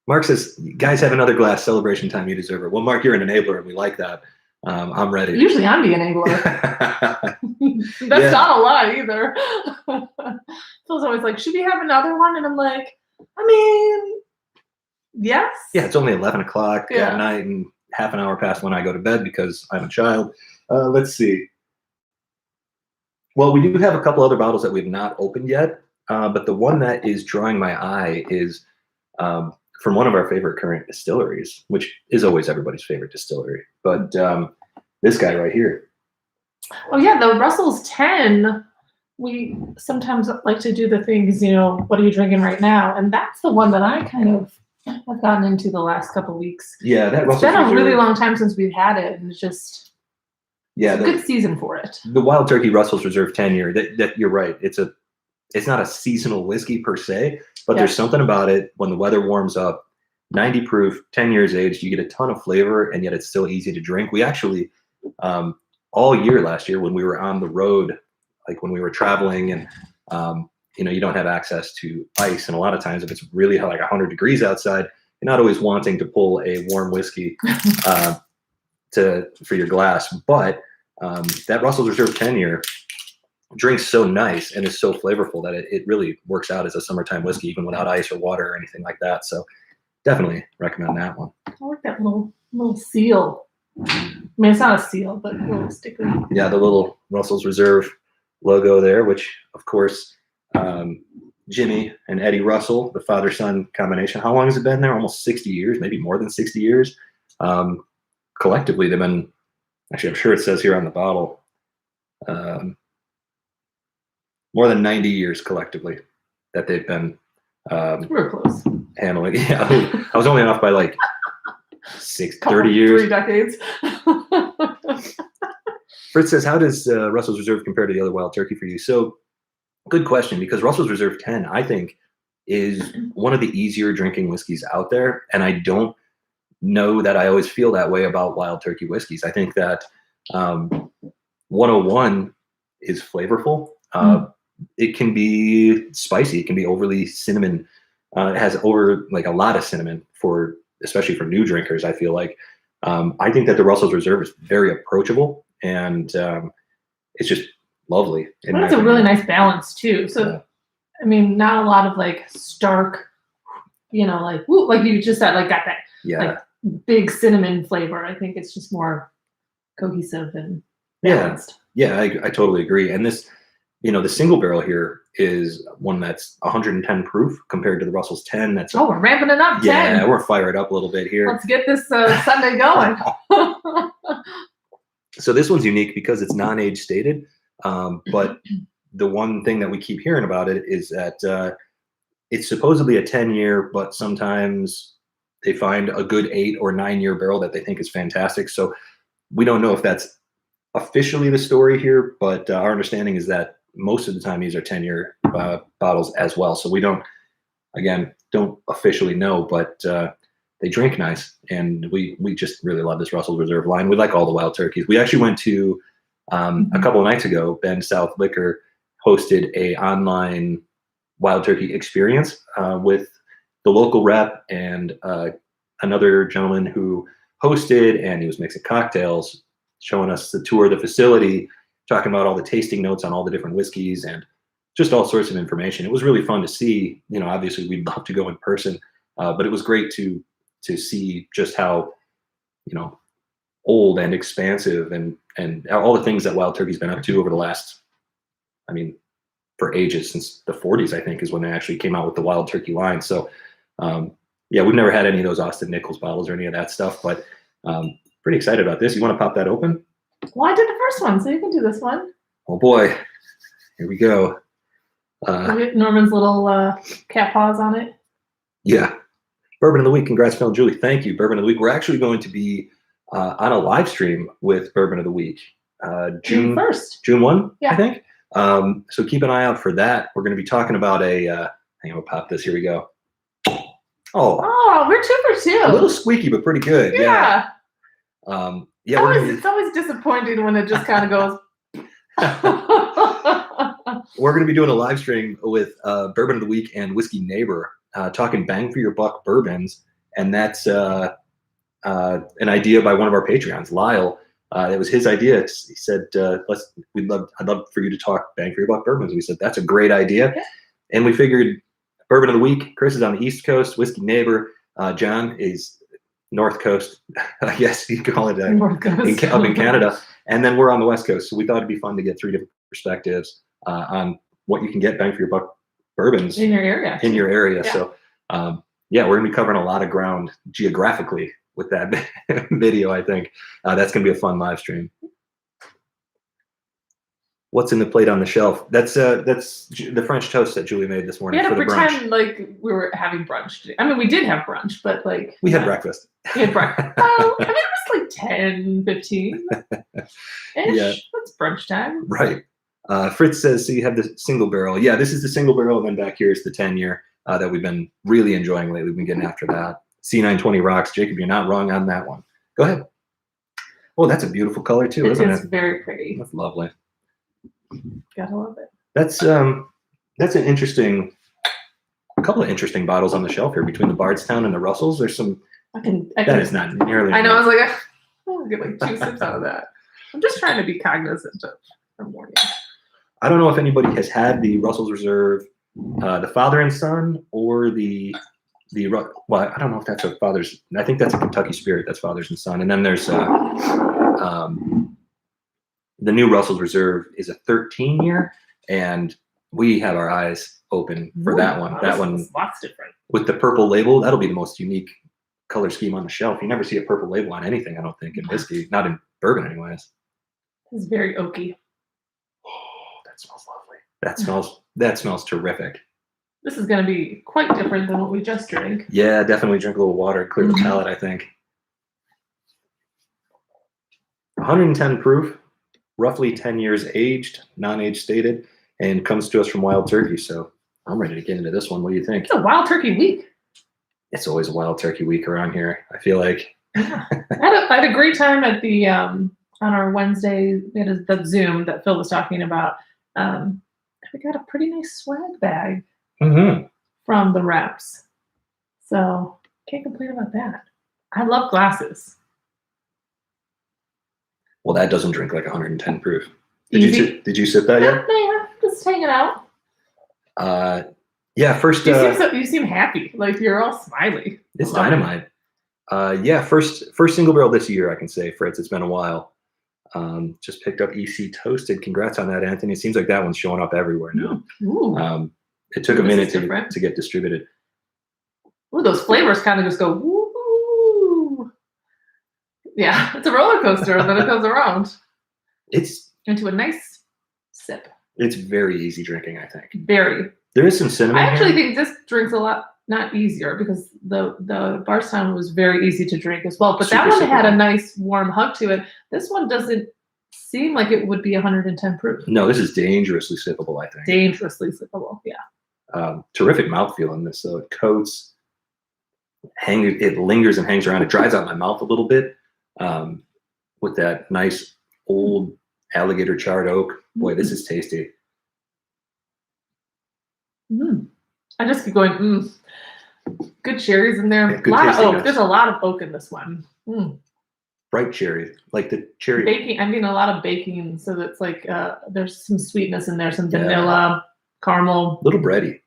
Mark says, guys, have another glass. Celebration time. You deserve it. Well, Mark, you're an enabler, and we like that. I'm ready. Usually I'm the enabler. That's not a lie either. Phil's always like, should we have another one? And I'm like, I mean, yes. Yeah, it's only 11 o'clock at night and half an hour past when I go to bed because I'm a child. Let's see. Well, we do have a couple other bottles that we've not opened yet, but the one that is drawing my eye is from one of our favorite current distilleries, which is always everybody's favorite distillery. But this guy right here. Oh yeah, the Russell's 10. We sometimes like to do the things, what are you drinking right now? And that's the one that I kind of have gotten into the last couple of weeks. Yeah, that Russell's It's been a Reserve, really long time since we've had it, and it's just it's a good season for it. The Wild Turkey Russell's Reserve 10 year. That you're right. It's not a seasonal whiskey per se, but there's something about it when the weather warms up. 90 proof, 10 years aged, you get a ton of flavor, and yet it's still easy to drink. We actually all year last year when we were on the road like when we were traveling and you don't have access to ice, and a lot of times if it's really like 100 degrees outside, you're not always wanting to pull a warm whiskey for your glass. But that Russell's Reserve 10-year drinks so nice and is so flavorful that it really works out as a summertime whiskey, even without ice or water or anything like that. So definitely recommend that one. I like that little seal. I mean, it's not a seal, but a little sticker. Yeah, the little Russell's Reserve logo there, which of course, Jimmy and Eddie Russell, the father-son combination. How long has it been there? Almost 60 years, maybe more than 60 years. Collectively, they've been, actually, I'm sure it says here on the bottle, more than 90 years collectively that they've been We're close. handling. Yeah, I was only off by like 30 years. 3 decades. Fritz says, how does Russell's Reserve compare to the other Wild Turkey for you? So good question, because Russell's Reserve 10, I think, is one of the easier drinking whiskeys out there. And I don't know that I always feel that way about Wild Turkey whiskeys. I think that 101 is flavorful. It can be spicy. It can be overly cinnamon. It has like a lot of cinnamon especially for new drinkers, I feel like. I think that the Russell's Reserve is very approachable, and it's just lovely. It's a really nice balance too. So, yeah. I mean, not a lot of like stark, like you just said, like got that like big cinnamon flavor. I think it's just more cohesive and balanced. Yeah, I totally agree. And this, the single barrel here is one that's 110 proof compared to the Russell's 10. We're ramping it up. 10. Yeah, we're fired up a little bit here. Let's get this Sunday going. So this one's unique because it's non-age stated. But the one thing that we keep hearing about it is that it's supposedly a 10-year, but sometimes they find a good 8 or 9-year barrel that they think is fantastic. So we don't know if that's officially the story here, but our understanding is that most of the time these are 10-year bottles as well. So we don't officially know, but they drink nice, and we just really love this Russell's Reserve line. We like all the Wild Turkeys. We actually went to a couple of nights ago, Ben South Liquor hosted a online Wild Turkey experience with the local rep and another gentleman who hosted, and he was mixing cocktails, showing us the tour of the facility, talking about all the tasting notes on all the different whiskeys and just all sorts of information. It was really fun to see. Obviously we'd love to go in person, but it was great to see just how, old and expansive and all the things that Wild Turkey's been up to over the last, for ages, since the 40s, I think, is when they actually came out with the Wild Turkey line. So, we've never had any of those Austin Nichols bottles or any of that stuff, but pretty excited about this. You want to pop that open? Well, I did the first one, so you can do this one. Oh boy, here we go. Norman's little cat paws on it. Yeah. Bourbon of the Week. Congrats, Phil and Julie. Thank you. Bourbon of the Week. We're actually going to be on a live stream with Bourbon of the Week. June 1st. June 1, yeah. I think. So keep an eye out for that. We're going to be talking about hang on, we'll pop this. Here we go. Oh, we're 2 for 2. A little squeaky, but pretty good. Yeah. It's always disappointing when it just kind of goes. We're going to be doing a live stream with Bourbon of the Week and Whiskey Neighbor, talking bang for your buck bourbons, and that's an idea by one of our Patreons, Lyle. It was his idea. He said, I'd love for you to talk bang for your buck bourbons. We said that's a great idea, and we figured Bourbon of the Week. Chris is on the East Coast. Whiskey Neighbor, John is North Coast, I guess you could call it North Coast. up in Canada, and then we're on the West Coast. So we thought it'd be fun to get 3 different perspectives on what you can get bang for your buck bourbons in your area. Yeah. So we're gonna be covering a lot of ground geographically with that video. I think that's gonna be a fun live stream. What's in the plate on the shelf? That's the French toast that Julie made this morning. We had for to pretend like we were having brunch today. I mean, we did have brunch, but like we had breakfast. We had breakfast. Well, I mean, it was like 10, 15 ish. Yeah. That's brunch time. Right. Fritz says, so you have the single barrel. Yeah, this is the single barrel, and then back here is the 10-year that we've been really enjoying lately. We've been getting after that. C920 rocks. Jacob, you're not wrong on that one. Go ahead. Oh, that's a beautiful color too, isn't it? It's very pretty. That's lovely. Gotta love it. That's an interesting, a couple of interesting bottles on the shelf here between the Bardstown and the Russells. There's some. That is not nearly. I know. I was like, I'll get like 2 sips out of that. I'm just trying to be cognizant of the morning. I don't know if anybody has had the Russell's Reserve, the Father and Son, or the well, I don't know if that's a Father's. I think that's a Kentucky Spirit. That's Father's and Son. And then there's the new Russell's Reserve is a 13-year, and we have our eyes open for that one. That one, lots different with the purple label. That'll be the most unique color scheme on the shelf. You never see a purple label on anything, I don't think, in whiskey, not in bourbon, anyways. It's very oaky. Oh, that smells lovely. That smells terrific. This is going to be quite different than what we just drank. Yeah, definitely drink a little water, clear the palate, I think. 110 proof, roughly 10 years aged, non-age stated, and comes to us from Wild Turkey. So I'm ready to get into this one. What do you think? It's a Wild Turkey week. It's always a Wild Turkey week around here, I feel like. Yeah. I had a great time at the on our Wednesday. It is the Zoom that Phil was talking about. We got a pretty nice swag bag from the reps, so can't complain about that. I love glasses. Well, that doesn't drink like 110 proof. Did you sip that yet? Yeah, just hanging out. Yeah, first. You seem happy, like you're all smiley. It's dynamite. Yeah, first single barrel this year, I can say, Fritz. It's been a while. Just picked up EC Toasted. Congrats on that, Anthony. It seems like that one's showing up everywhere now. It took a minute to get distributed. Ooh, those flavors kind of just go woo. Yeah, it's a roller coaster, and then it comes around. It's into a nice sip. It's very easy drinking, I think. Very. There is some cinnamon. I actually think this drinks a lot not easier, because the Bardstown was very easy to drink as well. But that one had a nice warm hug to it. This one doesn't seem like it would be 110 proof. No, this is dangerously sippable, I think. Dangerously sippable, yeah. Terrific mouthfeel in this. So it coats, it lingers and hangs around. It dries out my mouth a little bit with that nice old alligator charred oak. Boy, this is tasty. I just keep going, Good cherries in there. A lot of oak. There's a lot of oak in this one. Bright cherry, like the cherry. Baking, I mean a lot of baking, so that's like there's some sweetness in there, some vanilla, caramel. Little bready.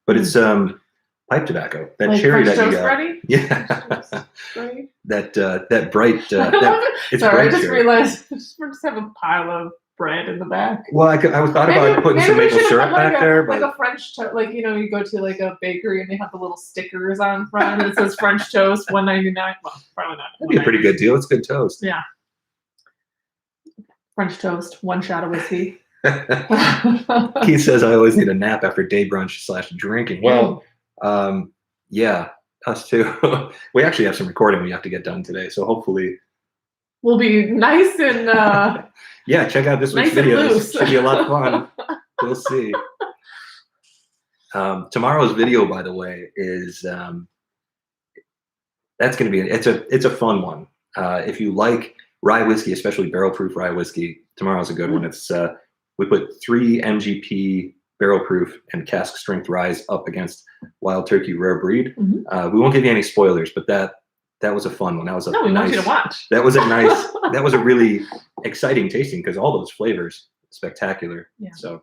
But it's pipe tobacco. That like cherry French that you toast got. Ready? Yeah. Right? that bright it's sorry, bright I just cherry. realized we just have a pile of bread in the back. Well, I thought about putting some maple syrup back there, but like a French toast, like you go to like a bakery and they have the little stickers on front and it says French toast $1.99. Well, probably not. That'd be a pretty good deal. It's good toast. Yeah. French toast, 1 shot of whiskey. Keith says I always need a nap after day brunch / drinking. Well, yeah, us too. We actually have some recording we have to get done today, so hopefully we'll be nice and yeah, check out this week's video. This should be a lot of fun. We'll see. Tomorrow's video, by the way, is that's going to be it's a fun one. If you like rye whiskey, especially barrel proof rye whiskey, tomorrow's a good one. It's we put 3 MGP barrel proof and cask strength rye up against Wild Turkey Rare Breed. We won't give you any spoilers, but that was a fun one. That was a we want you to watch. That was a really exciting tasting because all those flavors spectacular. Yeah. So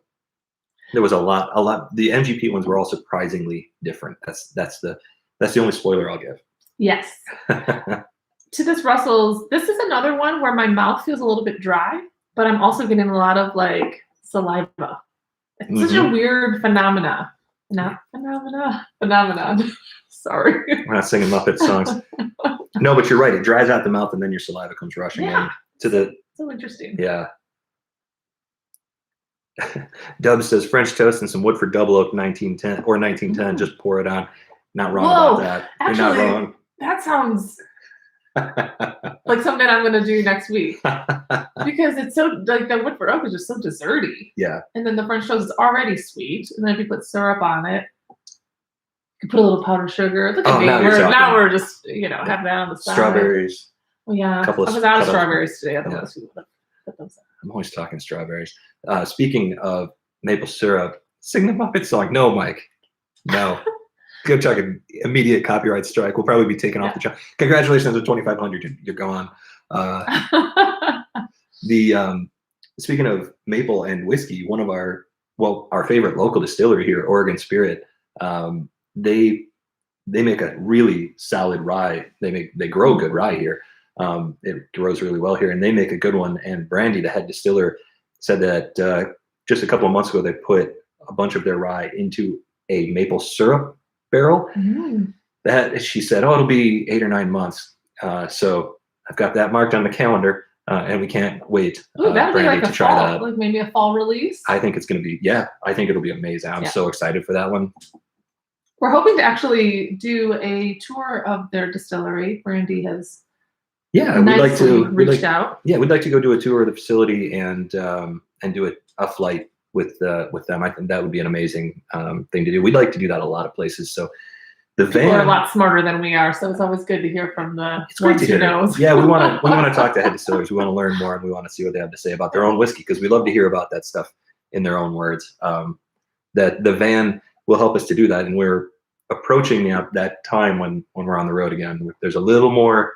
there was a lot. The MGP ones were all surprisingly different. That's the only spoiler I'll give. Yes. To this Russell's, this is another one where my mouth feels a little bit dry, but I'm also getting a lot of like saliva. It's such a weird phenomenon. Sorry. We're not singing Muppet songs. No, but you're right. It dries out the mouth and then your saliva comes rushing in to the. So interesting. Yeah. Dub says French toast and some Woodford Double Oak 1910 or 1910. Just pour it on. Not wrong about that. Actually, you're not wrong. That sounds like something I'm going to do next week because it's so like the Woodford Oak is just so desserty. Yeah. And then the French toast is already sweet, and then if you put syrup on it, you put a little powdered sugar. Look at me. Now we're just have that on the side. Strawberries. Well, yeah. I was out of strawberries today. Otherwise, we would have put those on. I'm always talking strawberries. Speaking of maple syrup, sing the Muppet song. No, Mike. No. Go check an immediate copyright strike. We'll probably be taken off the chart. Congratulations on 2,500. You're gone. Speaking of maple and whiskey, one of our favorite local distillery here, Oregon Spirit, they make a really solid rye. They grow good rye here. It grows really well here, and they make a good one. And Brandy, the head distiller, said that just a couple of months ago they put a bunch of their rye into a maple syrup barrel. That she said, oh, it'll be 8 or 9 months. So I've got that marked on the calendar, and we can't wait. That'd be like to try fall, that. like maybe a fall release. I think it's going to be, I think it'll be amazing. I'm so excited for that one. We're hoping to actually do a tour of their distillery. Brandy has we'd like to reached out. Yeah, we'd like to go do a tour of the facility and do a flight with them. I think that would be an amazing thing to do. We'd like to do that a lot of places. So the People van are a lot smarter than we are, so it's always good to hear from the ones who knows. Yeah, we want to talk to head distillers. We want to learn more, and we want to see what they have to say about their own whiskey, because we love to hear about that stuff in their own words. That the van will help us to do that, and we're approaching that time when we're on the road again. There's a little more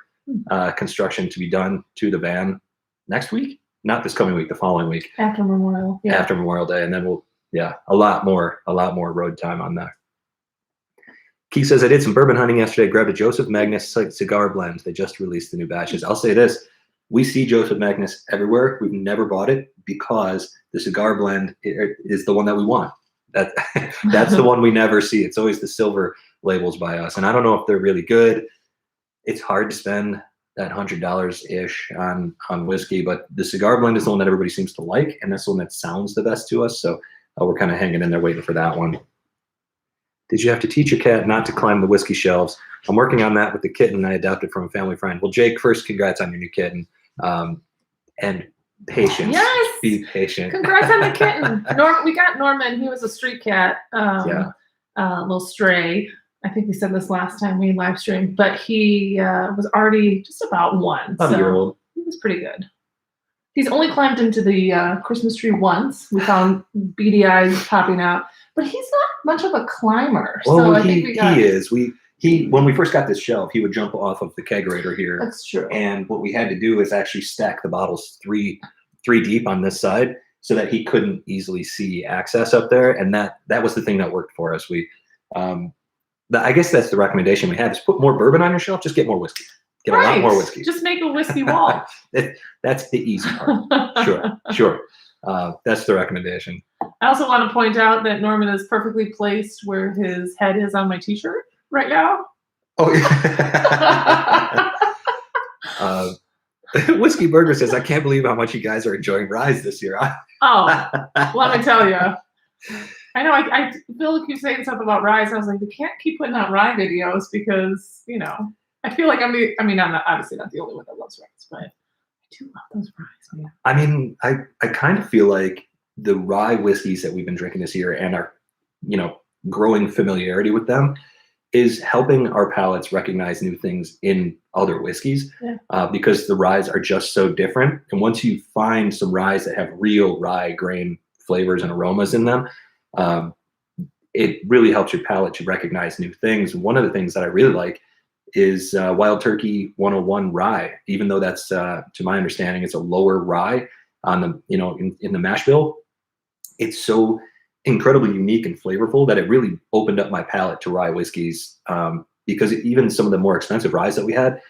construction to be done to the van next week, not this coming week, the following week after Memorial. After Memorial Day, and then we'll a lot more road time on that. Keith says, I did some bourbon hunting yesterday, grabbed a Joseph Magnus cigar blend. They just released the new batches. I'll say this, we see Joseph Magnus everywhere. We've never bought it because the cigar blend is the one that we want. That's the one we never see. It's always the silver labels by us. And I don't know if they're really good. It's hard to spend that $100-ish on whiskey, but the cigar blend is the one that everybody seems to like, and that's the one that sounds the best to us. So we're kind of hanging in there waiting for that one. Did you have to teach your cat not to climb the whiskey shelves? I'm working on that with the kitten I adopted from a family friend. Well, Jake, first, congrats on your new kitten. And patience. Yes. Be patient. Congrats on the kitten. We got Norman. He was a street cat, little stray. I think we said this last time we live streamed, but he was already just about one. About a year old. He was pretty good. He's only climbed into the Christmas tree once. We found beady eyes popping out, but he's not much of a climber. Well, so he is. When we first got this shelf, he would jump off of the kegerator here. That's true. And what we had to do is actually stack the bottles three deep on this side so that he couldn't easily see access up there. And that was the thing that worked for us. I guess that's the recommendation we have is put more bourbon on your shelf. Just get more whiskey. Get a lot more whiskey. Just make a whiskey wall. That's the easy part. Sure. That's the recommendation. I also want to point out that Norman is perfectly placed where his head is on my t-shirt right now. Oh, yeah. Whiskey Burger says, I can't believe how much you guys are enjoying Rise this year. Let me tell you. I know I Bill keeps saying stuff about Rise. I was like, we can't keep putting out Rye videos because, I feel like I'm obviously not the only one that loves Rise, but I do love those Ryes, man. I mean, I kind of feel like the rye whiskeys that we've been drinking this year and our, growing familiarity with them is helping our palates recognize new things in other whiskeys because the ryes are just so different. And once you find some ryes that have real rye grain flavors and aromas in them, it really helps your palate to recognize new things. One of the things that I really like is Wild Turkey 101 rye, even though that's, to my understanding, it's a lower rye on the, in the mash bill. It's so incredibly unique and flavorful that it really opened up my palate to rye whiskeys because even some of the more expensive ryes that we had,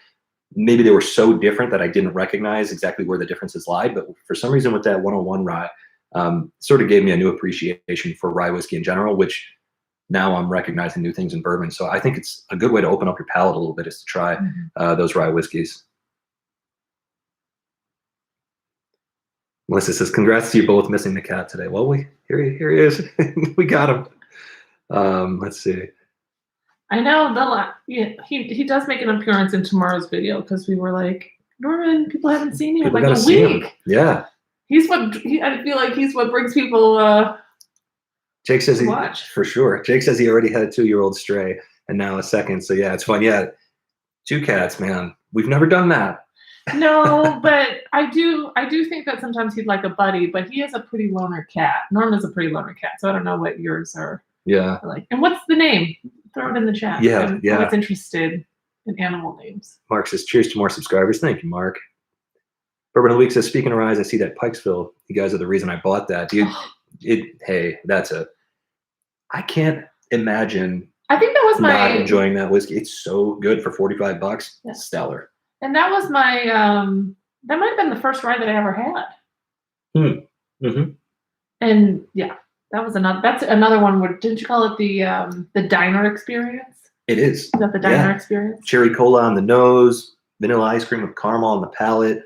maybe they were so different that I didn't recognize exactly where the differences lied. But for some reason with that 101 rye, sort of gave me a new appreciation for rye whiskey in general, which now I'm recognizing new things in bourbon. So I think it's a good way to open up your palate a little bit is to try those rye whiskeys. Melissa says, congrats to you both missing the cat today. Well, here he is. We got him. Let's see. I know he does make an appearance in tomorrow's video because we were like, Norman, people haven't seen you in like a week. Yeah. I feel like he's what brings people Jake says to watch. For sure. Jake says he already had a 2-year-old stray and now a second. So yeah, it's fun. Yeah. 2 cats, man. We've never done that. No, but I do think that sometimes he'd like a buddy, but he is a pretty loner cat. Norman's a pretty loner cat, so I don't know what yours are Yeah. like. And what's the name? Throw it in the chat. Yeah, I'm yeah. always interested in animal names. Mark says, cheers to more subscribers. Thank you, Mark. Bourbon of the Week says, speaking of Rise, I see that Pikesville. You guys are the reason I bought that. Hey, that's it. I can't imagine I think that was not my enjoying that whiskey. It's so good for $45. Yeah. Stellar. And that was my that might have been the first rye that I ever had. Mm-hmm. And yeah, that's another one where, didn't you call it the diner experience? It is. Is that the diner experience? Cherry cola on the nose, vanilla ice cream with caramel on the palate.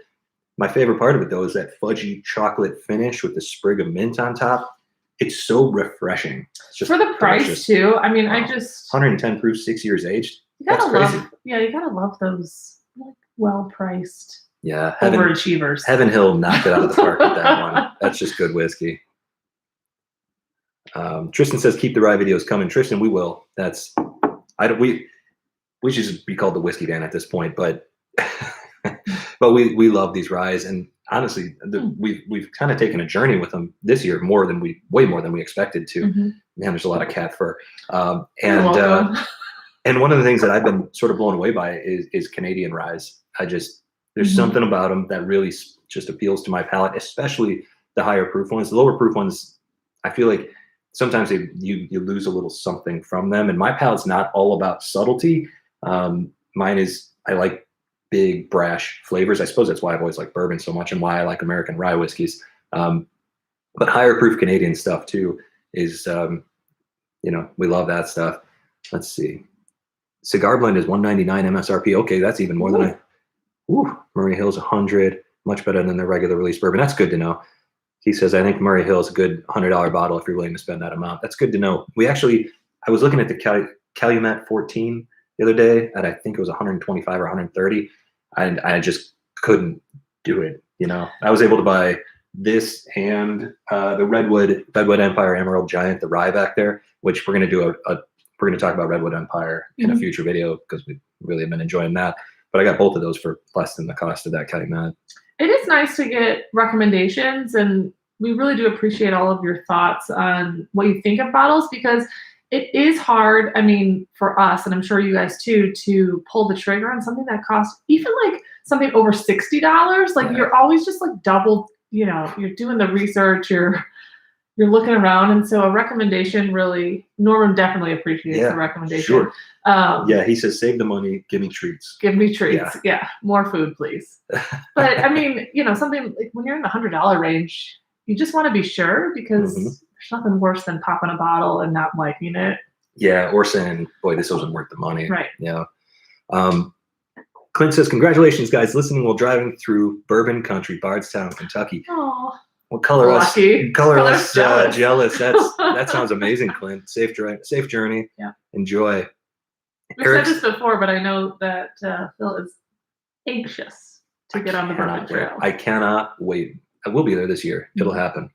My favorite part of it though is that fudgy chocolate finish with the sprig of mint on top. It's so refreshing. It's just for the price delicious. too. I mean, I just 110 proof, 6 years aged. You gotta That's crazy. love, yeah, you gotta love those like well-priced overachievers. overachievers. Heaven Hill knocked it out of the park with that one. That's just good whiskey. Tristan says, keep the rye videos coming. Tristan, we will. We should just be called the Whiskey Dan at this point, but but we love these ryes, and honestly, we've kind of taken a journey with them this year, way more than we expected to. Mm-hmm. Man, there's a lot of cat fur, and one of the things that I've been sort of blown away by is Canadian ryes. There's something about them that really just appeals to my palate, especially the higher proof ones. The lower proof ones, I feel like sometimes you lose a little something from them, and my palate's not all about subtlety. Mine is, I like big brash flavors. I suppose that's why I've always liked bourbon so much and why I like American rye whiskeys. But higher proof Canadian stuff too is, we love that stuff. Let's see. Cigar Blend is $199 MSRP. Okay, that's even more than Murray Hill's 100, much better than the regular release bourbon. That's good to know. He says, I think Murray Hill is a good $100 bottle if you're willing to spend that amount. That's good to know. I was looking at the Calumet 14 the other day, and I think it was 125 or 130, and I just couldn't do it. I was able to buy this and the Redwood Empire Emerald Giant, the rye back there, which we're going to do we're going to talk about Redwood Empire in a future video because we really have been enjoying that. But I got both of those for less than the cost of that Calumet. It is nice to get recommendations, and we really do appreciate all of your thoughts on what you think of bottles, because it is hard, I mean, for us, and I'm sure you guys too, to pull the trigger on something that costs even like something over $60. Like you're always just like double, you're doing the research, you're looking around. And so a recommendation really, Norman definitely appreciates the recommendation. Sure. He says, save the money, give me treats. Give me treats. Yeah. More food, please. But I mean, something like when you're in the $100 range, you just want to be sure, because there's nothing worse than popping a bottle and not liking it. Yeah. Or saying, boy, this wasn't worth the money. Right. Yeah. Clint says, congratulations, guys, listening while driving through Bourbon Country, Bardstown, Kentucky. Aww. Well, color us jealous. Jealous. That sounds amazing, Clint. Safe journey. Yeah. Enjoy. We've said this before, but I know that Phil is anxious to get on the Bourbon Trail. I cannot wait. I will be there this year. It'll happen.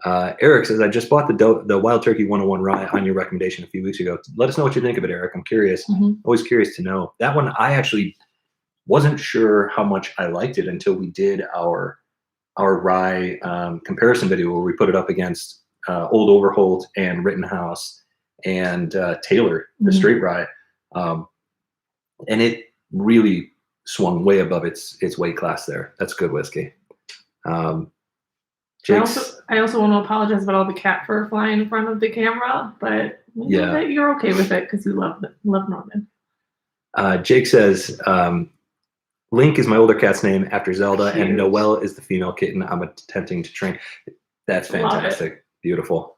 Eric says, I just bought the Wild Turkey 101 rye on your recommendation a few weeks ago. Let us know what you think of it, Eric. I'm curious. Always curious to know. That one, I actually wasn't sure how much I liked it until we did our rye comparison video where we put it up against Old Overholt and Rittenhouse and Taylor, the straight rye. And it really swung way above its weight class there. That's good whiskey. I also want to apologize about all the cat fur flying in front of the camera, but know that you're okay with it because you love Norman. Jake says, Link is my older cat's name after Zelda, and Noelle is the female kitten I'm attempting to train. That's fantastic. Beautiful.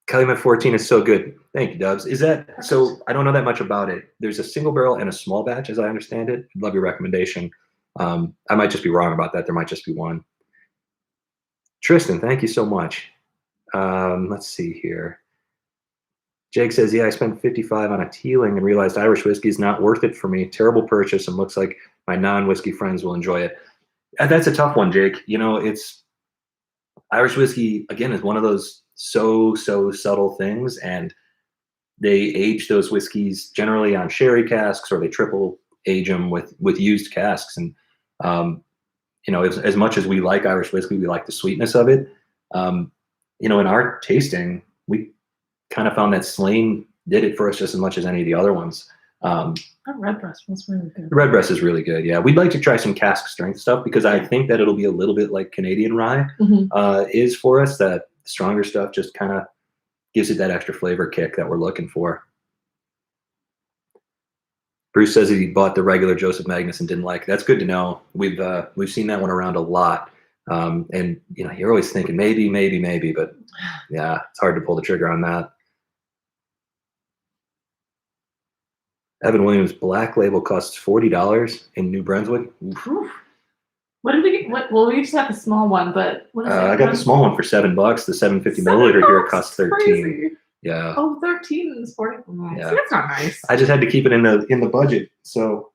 Calumet 14 is so good. Thank you, Dubs. Is that so? I don't know that much about it. There's a single barrel and a small batch, as I understand it. I'd love your recommendation. I might just be wrong about that. There might just be one. Tristan, thank you so much. Let's see here. Jake says, yeah, I spent $55 on a Teeling and realized Irish whiskey is not worth it for me. Terrible purchase, and looks like my non-whiskey friends will enjoy it. That's a tough one, Jake. It's Irish whiskey, again, is one of those so subtle things, and they age those whiskeys generally on sherry casks, or they triple age them with used casks. And You know, as much as we like Irish whiskey, we like the sweetness of it. You know, in our tasting, we kind of found that Slane did it for us just as much as any of the other ones. That Redbreast was really good. The Redbreast is really good. Yeah, we'd like to try some cask strength stuff because I think that it'll be a little bit like Canadian rye is for us. That stronger stuff just kind of gives it that extra flavor kick that we're looking for. Bruce says he bought the regular Joseph Magnus and didn't like it. That's good to know. We've seen that one around a lot, and you know, you're always thinking maybe, but yeah, it's hard to pull the trigger on that. Evan Williams Black Label costs $40 in New Brunswick. Oof. What did we get? Well, we just got the small one, but what is it? I got the small one for $7. The 750 milliliter here costs 13. Crazy. Yeah. Oh, 13 is 40. Yeah. See, that's not nice. I just had to keep it in the budget, so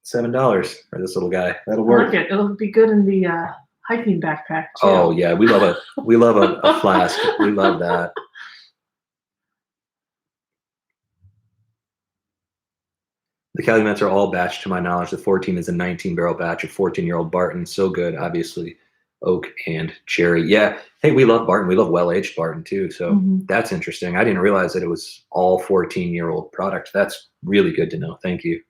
$7 for this little guy. That'll work. I like it. It'll be good in the hiking backpack too. Oh yeah, we love a flask. We love that. The Calumets are all batched to my knowledge. The 14 is a 19-barrel batch of 14-year-old Barton. So good, obviously. Oak and cherry. Yeah. Hey, we love Barton. We love well-aged Barton too. So that's interesting. I didn't realize that it was all 14-year-old product. That's really good to know. Thank you.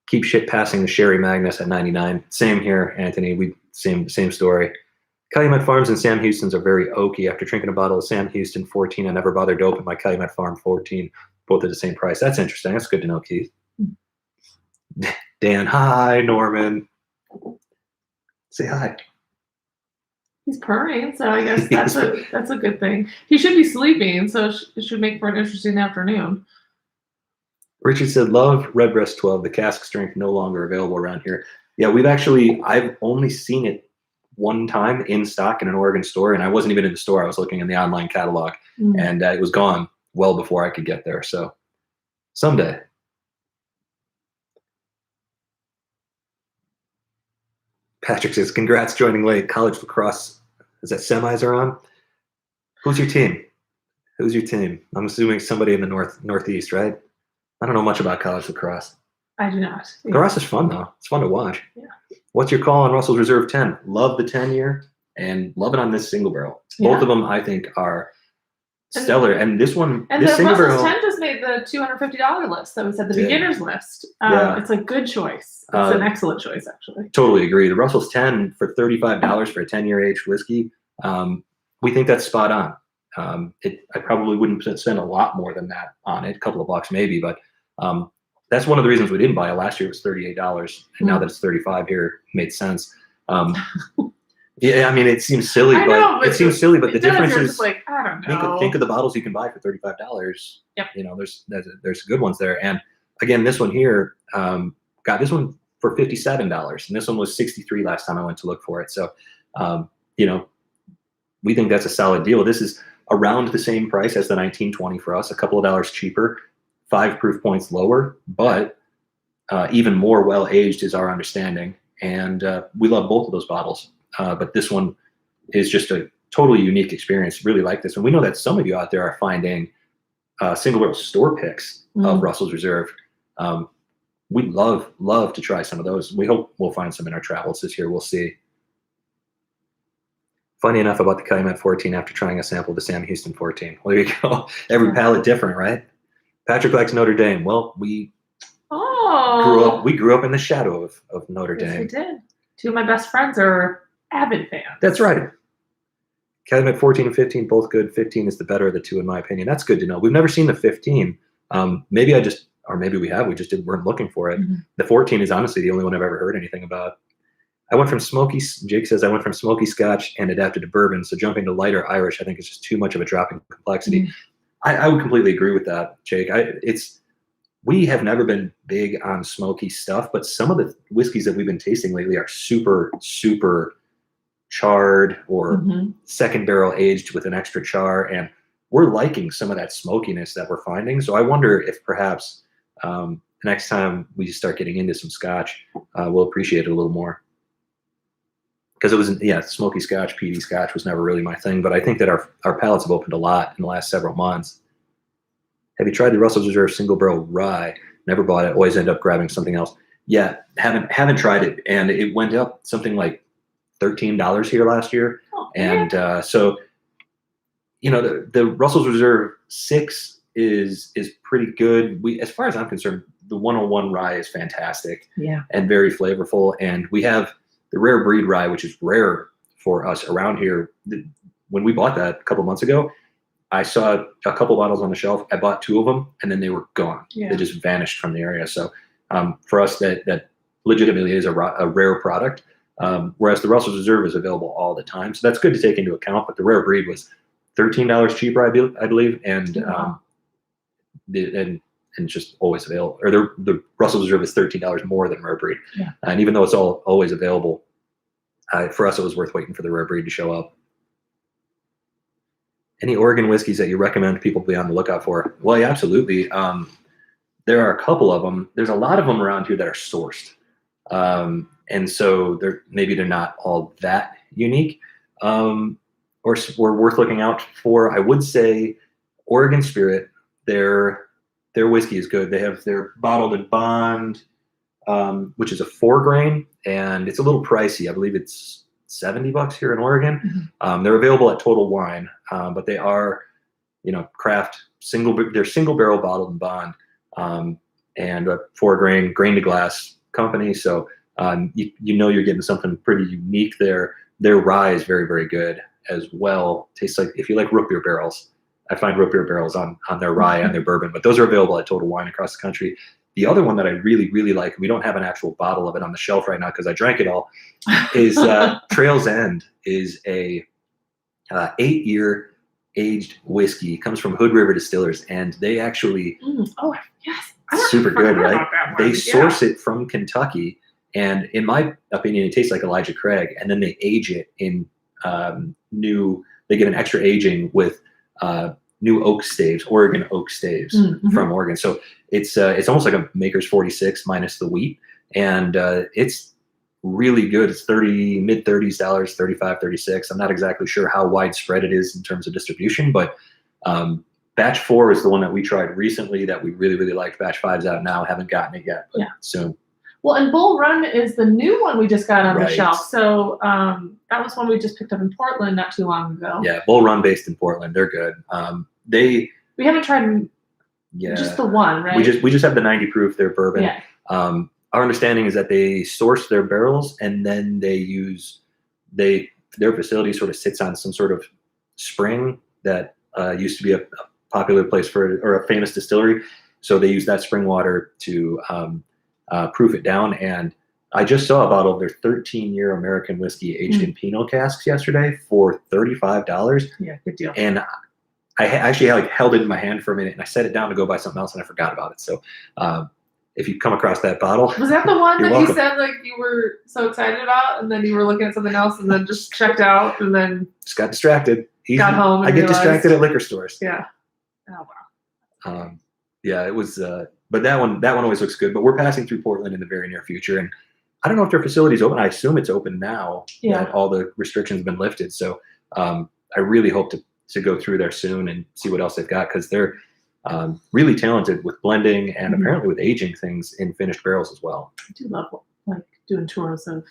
Keep shit passing the Sherry Magnus at 99. Same here, Anthony. Same story. Calumet Farms and Sam Houston's are very oaky. After drinking a bottle of Sam Houston 14, I never bothered to open my Calumet Farm 14. Both at the same price. That's interesting. That's good to know, Keith. Dan, hi, Norman. Say hi. He's purring, so I guess that's a good thing. He should be sleeping, so it should make for an interesting afternoon. Richard said, love Redbreast 12. The cask strength no longer available around here. Yeah, I've only seen it one time in stock in an Oregon store, and I wasn't even in the store. I was looking in the online catalog, and it was gone well before I could get there. So someday. Patrick says, congrats joining late. College lacrosse. Is that semis are on? Who's your team? I'm assuming somebody in the northeast, right? I don't know much about college lacrosse. I do not. Yeah. Lacrosse is fun though. It's fun to watch. Yeah. What's your call on Russell's Reserve 10? Love the 10-year and love it on this single barrel. Both of them I think are stellar. And this one, and this the single Russell's barrel 10 just made the $250 list that was at the beginner's list. It's a good choice. It's an excellent choice, actually. Totally agree. The Russell's 10 for $35 for a 10-year aged whiskey. We think that's spot on. I probably wouldn't spend a lot more than that on it, a couple of bucks maybe, but that's one of the reasons we didn't buy it. Last year it was $38, and now that it's $35 here, it made sense. Yeah, I mean, it seems silly, but the difference is like, I don't know. Think of the bottles you can buy for $35. Yep. You know, there's good ones there. And again, this one here, got this one for $57, and this one was $63 last time I went to look for it. So, you know, we think that's a solid deal. This is around the same price as the 1920 for us, a couple of dollars cheaper, 5 proof points lower, but even more well-aged is our understanding. And we love both of those bottles. But this one is just a totally unique experience. Really like this one. We know that some of you out there are finding single barrel store picks of Russell's Reserve. We'd love to try some of those. We hope we'll find some in our travels this year. We'll see. Funny enough about the Calumet 14 after trying a sample of the Sam Houston 14. Well, there you go. Every palate different, right? Patrick likes Notre Dame. Well, we grew up in the shadow of Notre Dame. Yes, we did. 2 of my best friends are avid fans. That's right. Calumet 14 and 15, both good. 15 is the better of the 2, in my opinion. That's good to know. We've never seen the 15. Maybe we have. We just weren't looking for it. The 14 is honestly the only one I've ever heard anything about. Jake says, I went from smoky Scotch and adapted to bourbon, so jumping to lighter Irish, I think, is just too much of a drop in complexity. I would completely agree with that, Jake. We have never been big on smoky stuff, but some of the whiskeys that we've been tasting lately are super, super charred or second barrel aged with an extra char, and we're liking some of that smokiness that we're finding. So I wonder if perhaps next time we start getting into some Scotch, we'll appreciate it a little more. Because it was, smoky Scotch, peaty Scotch was never really my thing, but I think that our palates have opened a lot in the last several months. Have you tried the Russell's Reserve single barrel rye? Never bought it. Always end up grabbing something else. Yeah, haven't tried it, and it went up something like $13 here last year, Oh, and so the Russell's Reserve 6 is pretty good. As far as I'm concerned, the 101 rye is fantastic, yeah. and very flavorful, and we have the rare breed rye, which is rare for us around here. When we bought that a couple months ago, I saw a couple bottles on the shelf. I bought 2 of them, and then they were gone. Yeah. They just vanished from the area. So for us, that legitimately is a rare product. Whereas the Russell's Reserve is available all the time, so that's good to take into account. But the rare breed was $13 cheaper, I believe, and Wow. and it's just always available. Or the Russell's Reserve is $13 more than rare breed, Yeah. And even though it's always available, for us it was worth waiting for the rare breed to show up. Any Oregon whiskeys that you recommend people be on the lookout for? Well, yeah, absolutely. There are a couple of them. There's a lot of them around here that are sourced, and so they're not all that unique, or worth looking out for. I would say Oregon Spirit. Their whiskey is good. They have their bottled and bond, which is a 4-grain, and it's a little pricey. I believe it's $70 here in Oregon. Mhm. They're available at Total Wine, but they are, craft they're single barrel bottled and bond, and a 4-grain grain to glass company. So you're getting something pretty unique there. Their rye is very, very good as well. Tastes like, if you like root beer barrels, I find root beer barrels on their rye and their bourbon, but those are available at Total Wine across the country. The other one that I really, really like, we don't have an actual bottle of it on the shelf right now because I drank it all, is Trail's End is a 8-year aged whiskey. It comes from Hood River Distillers, and they actually Oh yes, super good, right? They Yeah. source it from Kentucky, and in my opinion, it tastes like Elijah Craig. And then they age it in they get an extra aging with new oak staves, Oregon oak staves from Oregon. So it's almost like a Maker's 46 minus the wheat, and it's really good. It's mid 30s dollars, 35, 36. I'm not exactly sure how widespread it is in terms of distribution, but batch 4 is the one that we tried recently that we really, really liked. Batch 5's out now. Haven't gotten it yet, but soon. Well, and Bull Run is the new one we just got on the Right. shelf. So that was one we just picked up in Portland not too long ago. Yeah, Bull Run based in Portland. They're good. We haven't tried just the one, right? We just have the 90 proof, their bourbon. Yeah. Our understanding is that they source their barrels and then they use their facility sort of sits on some sort of spring that used to be a popular place or a famous distillery. So they use that spring water to proof it down. And I just saw a bottle of their 13-year American whiskey aged in Pinot casks yesterday for $35. Yeah, good deal. And I actually held it in my hand for a minute, and I set it down to go buy something else, and I forgot about it. So if you come across that bottle, was that the one that welcome. you said like you were so excited about, and then you were looking at something else, and then just checked out, and then just got distracted. Got home. And I get distracted at liquor stores. Yeah. Oh wow. Yeah, it was. But that one always looks good. But we're passing through Portland in the very near future, and I don't know if their facility's open. I assume it's open now that all the restrictions have been lifted. So I really hope to go through there soon and see what else they've got, because they're really talented with blending and apparently with aging things in finished barrels as well. I do love like doing tours of,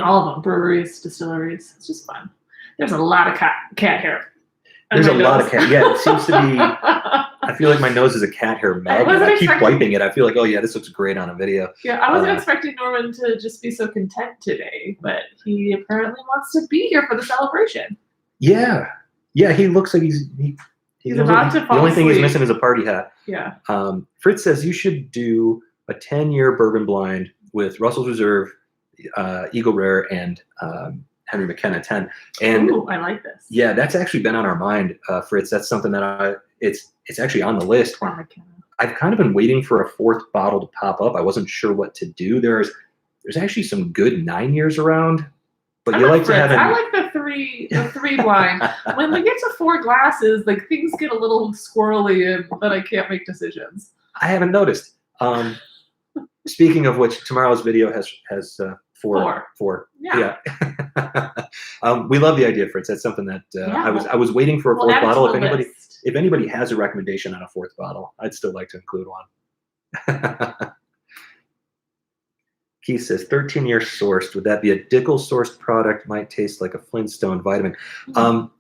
all of them, breweries, distilleries. It's just fun. There's a lot of cat hair. There's a lot of cat. Yeah, it seems to be. I feel like my nose is a cat hair magnet. I keep wiping it. I feel like, oh yeah, this looks great on a video. Yeah, I wasn't expecting Norman to just be so content today, but he apparently wants to be here for the celebration. Yeah, he looks like he's about to fall The only thing he's asleep. missing is a party hat. Yeah. Fritz says you should do a 10-year bourbon blind with Russell's Reserve, Eagle Rare, and Henry McKenna 10. And ooh, I like this. Yeah, that's actually been on our mind, Fritz. That's something that it's actually on the list. I've kind of been waiting for a 4th bottle to pop up. I wasn't sure what to do. There's actually some good 9 years around, but you like to have. I like the three blind. When we get to 4 glasses, like things get a little squirrely, and then I can't make decisions. I haven't noticed. Speaking of which, tomorrow's video has 4. Yeah. We love the idea, Fritz. That's something that I was waiting for a 4th bottle. If anybody has a recommendation on a 4th bottle, I'd still like to include one. Keith says 13-year sourced. Would that be a Dickel sourced product? Might taste like a Flintstone vitamin.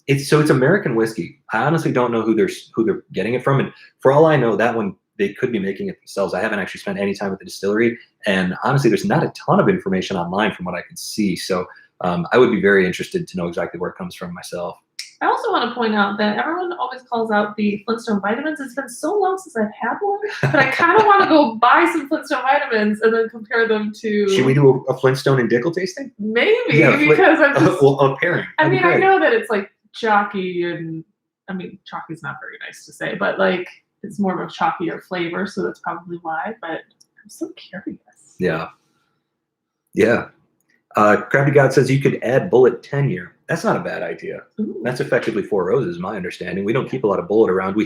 It's American whiskey. I honestly don't know who they're getting it from, and for all I know, that one they could be making it themselves. I haven't actually spent any time at the distillery, and honestly, there's not a ton of information online from what I can see. So I would be very interested to know exactly where it comes from myself. I also want to point out that everyone always calls out the Flintstone vitamins. It's been so long since I've had one, but I kind of want to go buy some Flintstone vitamins and then compare them to. Should we do a Flintstone and Dickel tasting? Maybe, because I'm just. A pairing. I mean, I know that it's like chalky, and I mean, chalky's not very nice to say, but like it's more of a chalkier flavor, so that's probably why. But I'm so curious. Yeah. Yeah. Crafty God says you could add Bullet 10-year. That's not a bad idea. Ooh. That's effectively Four Roses, my understanding. We don't keep a lot of Bullet around. We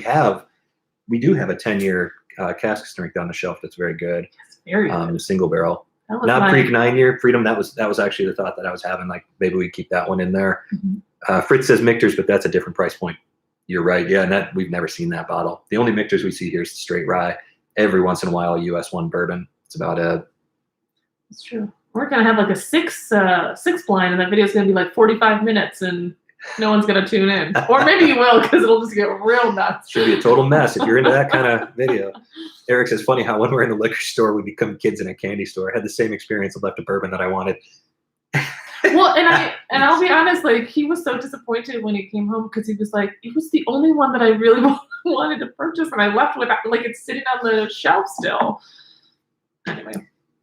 do have a 10-year cask strength on the shelf that's very good. That's very good. Single barrel. Not Creek 9-year Freedom. That was actually the thought that I was having. Like maybe we keep that one in there. Mm-hmm. Fritz says Michter's, but that's a different price point. You're right. Yeah, and we've never seen that bottle. The only Michter's we see here is the straight rye. Every once in a while, a US 1 bourbon. It's about it. That's true. We're gonna have like a six blind, and that video is gonna be like 45 minutes, and no one's gonna tune in. Or maybe you will, because it'll just get real nuts. Should be a total mess if you're into that kind of video. Eric says, funny how when we're in the liquor store, we become kids in a candy store. I had the same experience. I left a bourbon that I wanted. Well, and I'll be honest, like he was so disappointed when he came home because he was like, it was the only one that I really wanted to purchase, and I left with like it's sitting on the shelf still. Anyway.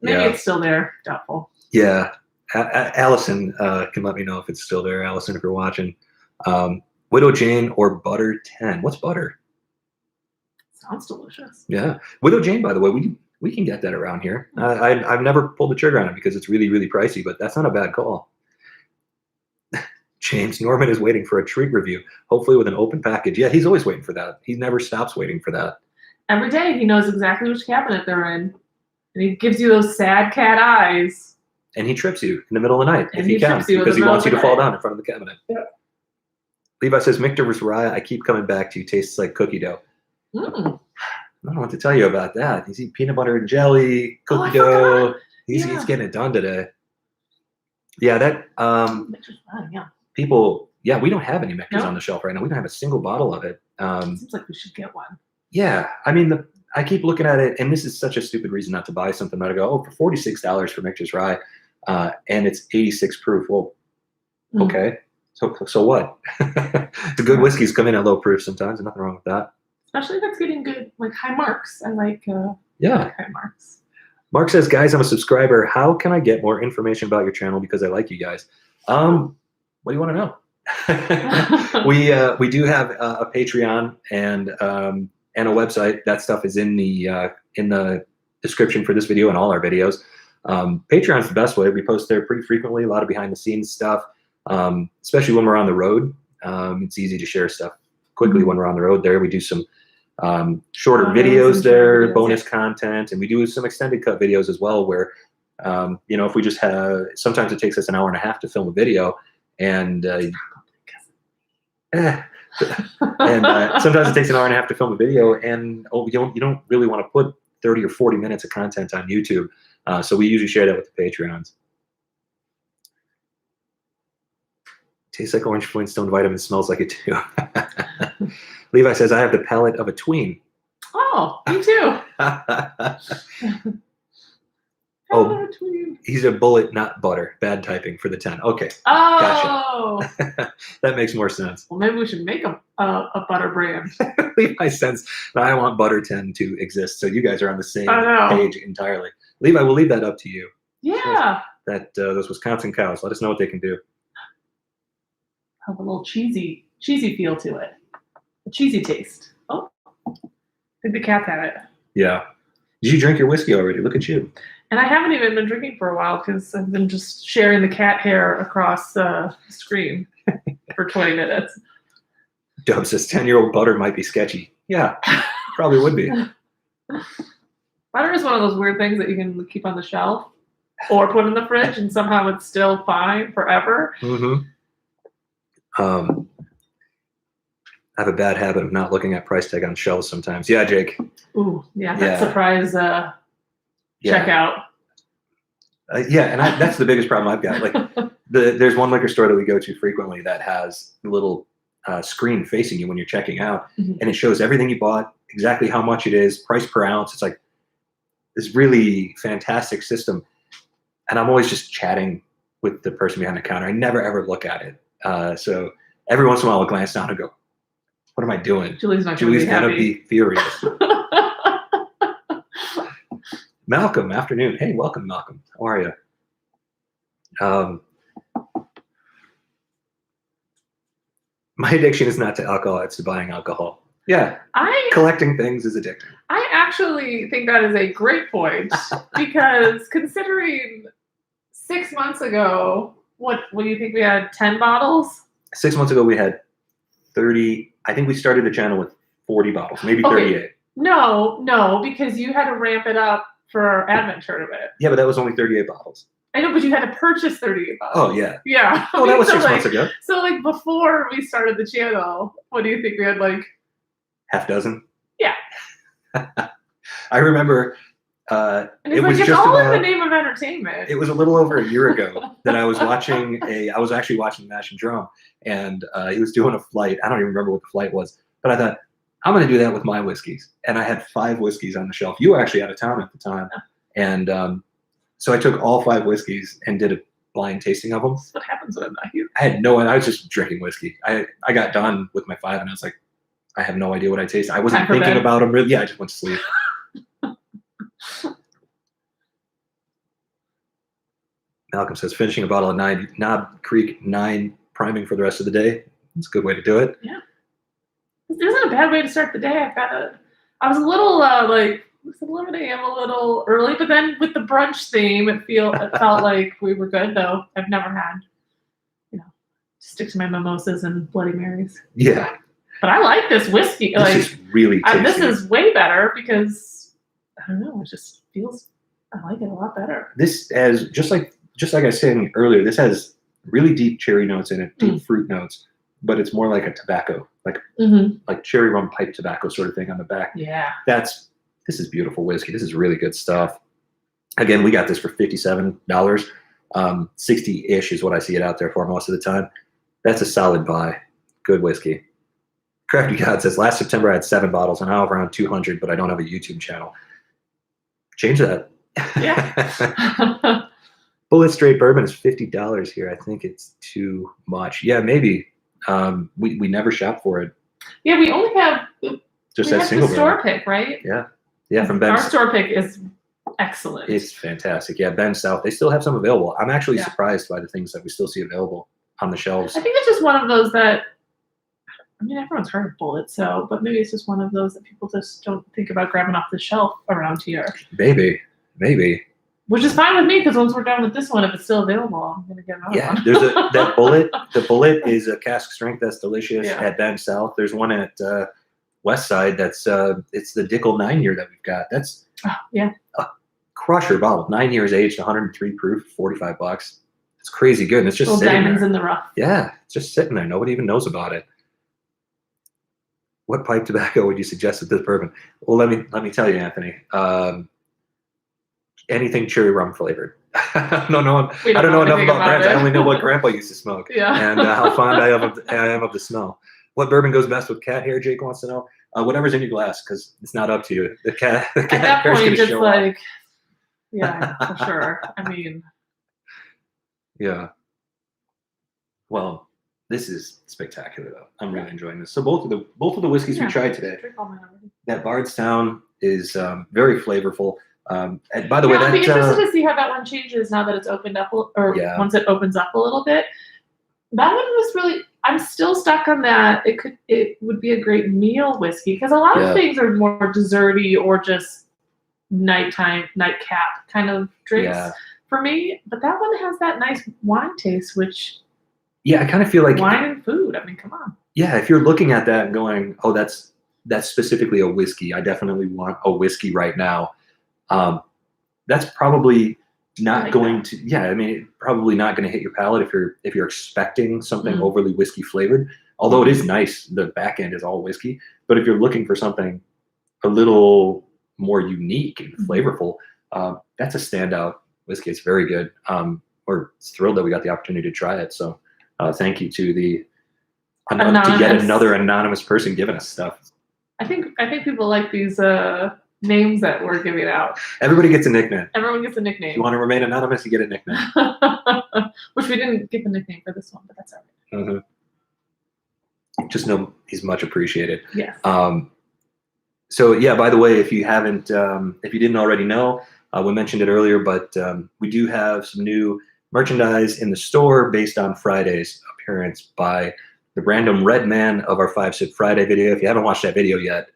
Maybe it's still there. Doubtful. Yeah. Allison can let me know if it's still there. Allison, if you're watching. Widow Jane or Butter 10. What's butter? Sounds delicious. Yeah. Widow Jane, by the way, we can get that around here. I've never pulled the trigger on it because it's really, really pricey, but that's not a bad call. James Norman is waiting for a treat review, hopefully with an open package. Yeah, he's always waiting for that. He never stops waiting for that. Every day he knows exactly which cabinet they're in. And he gives you those sad cat eyes. And he trips you in the middle of the night if he can, because he wants you to fall down in front of the cabinet. Yeah. Levi says, Michter was rye. I keep coming back to you. Tastes like cookie dough. I don't know what to tell you about that. He's eating peanut butter and jelly, cookie dough. He's getting it done today. Yeah, that people. Yeah, we don't have any Michters on the shelf right now. We don't have a single bottle of it. Seems like we should get one. Yeah, I mean I keep looking at it, and this is such a stupid reason not to buy something. That I go, for $46 for Michter's Rye, and it's 86 proof. Well, okay, so what? The good whiskeys come in at low proof sometimes, and nothing wrong with that. Especially if it's getting good, like high marks. I like high marks. Mark says, guys, I'm a subscriber. How can I get more information about your channel because I like you guys? What do you want to know? We do have a Patreon and a website. That stuff is in the description for this video and all our videos. Patreon's the best way. We post there pretty frequently, a lot of behind the scenes stuff, especially when we're on the road. It's easy to share stuff quickly when we're on the road there. We do some shorter videos there, bonus content, and we do some extended cut videos as well where, if we just have, sometimes it takes us an hour and a half to film a video, and sometimes it takes an hour and a half to film a video, and you don't really want to put 30 or 40 minutes of content on YouTube. So we usually share that with the Patreons. Tastes like orange Flintstone vitamin, smells like it too. Levi says, I have the palate of a tween. Oh, me too. Oh, he's a bullet, not butter. Bad typing for the 10. Okay. Oh. Gotcha. That makes more sense. Well, maybe we should make a butter brand. Levi says, I want Butter 10 to exist. So you guys are on the same page entirely. Levi, we'll leave that up to you. Yeah. Those Wisconsin cows, let us know what they can do. Have a little cheesy feel to it. A cheesy taste. Oh, I think the cat had it. Yeah. Did you drink your whiskey already? Look at you. And I haven't even been drinking for a while because I've been just sharing the cat hair across the screen for 20 minutes. Dub says 10-year-old butter might be sketchy. Yeah, probably would be. Butter is one of those weird things that you can keep on the shelf or put in the fridge and somehow it's still fine forever. Mm-hmm. I have a bad habit of not looking at price tag on shelves sometimes. Yeah, Jake. Ooh, yeah, that surprise checkout. Yeah, and that's the biggest problem I've got. Like, there's one liquor store that we go to frequently that has a little screen facing you when you're checking out, Mhm. and it shows everything you bought, exactly how much it is, price per ounce. It's like this really fantastic system, and I'm always just chatting with the person behind the counter. I never ever look at it. So every once in a while, I'll glance down and go, "What am I doing?" Julie's not Julie's gonna gonna be be furious. Malcolm, afternoon. Hey, welcome, Malcolm. How are you? My addiction is not to alcohol; it's to buying alcohol. Yeah, I collecting things is addicting. actually think that is a great point because considering 6 months ago, what do you think we had 10 bottles? 6 months ago, we had 30. I think we started the channel with 40 bottles, maybe 38. No, because you had to ramp it up for our Advent tournament. Yeah, but that was only 38 bottles. I know, but you had to purchase 38 bottles. Oh, yeah. Yeah. Oh, that was 6 months ago. So, like, before we started the channel, what do you think we had, like? Half dozen? Yeah. I remember And it was it's just all about, in the name of entertainment. it was a little over a year ago that I was actually watching Mash and Drum, and he was doing a flight. I don't even remember what the flight was, but I thought, I'm going to do that with my whiskeys. And I had 5 whiskeys on the shelf. You were actually out of town at the time. And so I took all 5 whiskeys and did a blind tasting of them. That's what happens when I'm not here. I had no idea. I was just drinking whiskey. I got done with my 5 and I was like, I have no idea what I taste. I wasn't thinking about them really. Yeah, I just went to sleep. Malcolm says, finishing a bottle of Knob Creek 9 priming for the rest of the day. It's a good way to do it. Yeah. This isn't a bad way to start the day. I was a little it was 11 a.m. a little early, but then with the brunch theme, it felt like we were good, though. I've never had, stick to my mimosas and Bloody Marys. Yeah. But I like this whiskey. This is really tasty. This is way better because, I don't know, it just feels, I like it a lot better. This has, just like I was saying earlier, this has really deep cherry notes in it, deep fruit notes, but it's more like a tobacco, like cherry rum pipe tobacco sort of thing on the back. Yeah. This is beautiful whiskey. This is really good stuff. Again, we got this for $57. 60-ish is what I see it out there for most of the time. That's a solid buy. Good whiskey. Crafty God says, last September I had 7 bottles and I have around 200, but I don't have a YouTube channel. Change that. Yeah. Bullet Straight Bourbon is $50 here. I think it's too much. Yeah, maybe. We never shop for it. Yeah, we only have just that single the store pick, right? Yeah, from Ben's. Our store pick is excellent. It's fantastic. Yeah, Ben South. They still have some available. I'm actually surprised by the things that we still see available on the shelves. I think it's just one of those that, I mean, everyone's heard of Bullet, but maybe it's just one of those that people just don't think about grabbing off the shelf around here. Maybe. Which is fine with me, because once we're done with this one, if it's still available, I'm gonna get another one. There's that Bullet. The Bullet is a cask strength that's delicious at Ben South. There's one at West Side that's it's the Dickel 9-year that we've got. That's a crusher bottle, 9 years aged, 103 proof, $45. It's crazy good, and it's just little sitting diamonds there. In the rough. Yeah, it's just sitting there. Nobody even knows about it. What pipe tobacco would you suggest with this bourbon? Well, let me tell you, Anthony. Anything cherry rum flavored. I don't know enough about brands. I only know what Grandpa used to smoke, and how fond I am of the smell. What bourbon goes best with cat hair? Jake wants to know. Whatever's in your glass, because it's not up to you. The cat At that hair's point, gonna it's show like, up. yeah, for sure. I mean, yeah. Well, this is spectacular, though. I'm really enjoying this. So both of the whiskeys we tried today. That Bardstown is very flavorful. And by the way, I'd be interested to see how that one changes now that it's opened up, once it opens up a little bit. That one was really. I'm still stuck on that. It would be a great meal whiskey, because a lot of things are more desserty or just nightcap kind of drinks for me. But that one has that nice wine taste, which. Yeah, I kind of feel like wine and food. I mean, come on. Yeah, if you're looking at that and going, "Oh, that's specifically a whiskey. I definitely want a whiskey right now." That's probably not going to. Yeah, I mean, probably not going to hit your palate if you're expecting something overly whiskey flavored. Although it is nice, the back end is all whiskey. But if you're looking for something a little more unique and flavorful, that's a standout whiskey. It's very good. We're thrilled that we got the opportunity to try it. So thank you to to yet another anonymous person giving us stuff. I think people like these names that we're giving out. Everybody gets a nickname. Everyone gets a nickname. If you want to remain anonymous, you get a nickname. Which we didn't get the nickname for this one, but that's all right. Mm-hmm. Just know he's much appreciated. Yes. So yeah, by the way, if you didn't already know, we mentioned it earlier, but we do have some new merchandise in the store based on Friday's appearance by the random red man of our 5 Sip Friday video. If you haven't watched that video yet,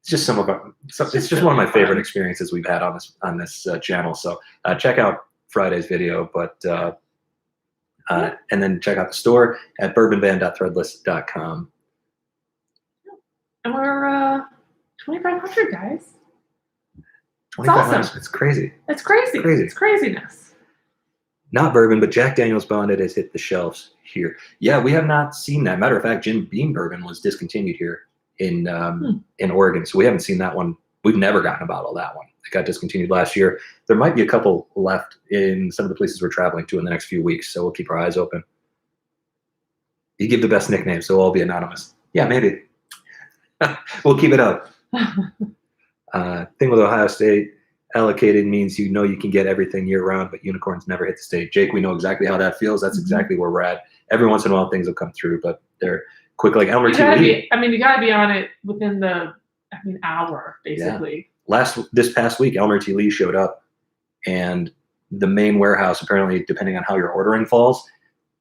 it's just it's just one of my favorite experiences we've had on this channel. So check out Friday's video, but and then check out the store at bourbonvan.threadless.com. And we're 2,500 guys. 2,500. Awesome. It's crazy. It's crazy. It's craziness. Not bourbon, but Jack Daniel's Bonded has hit the shelves here. Yeah, we have not seen that. Matter of fact, Jim Beam Bourbon was discontinued here in Oregon, so we haven't seen that one. We've never gotten a bottle of that one. It got discontinued last year. There might be a couple left in some of the places we're traveling to in the next few weeks, so we'll keep our eyes open. You give the best nickname, so we'll all be anonymous. Yeah, maybe. We'll keep it up. Thing with Ohio State, allocated means you know you can get everything year round, but unicorns never hit the state. Jake, we know exactly how that feels. That's exactly where we're at. Every once in a while things will come through, but they're quick like Elmer T. Lee. You gotta be on it within the hour, basically. Yeah. This past week, Elmer T. Lee showed up, and the main warehouse, apparently, depending on how your ordering falls,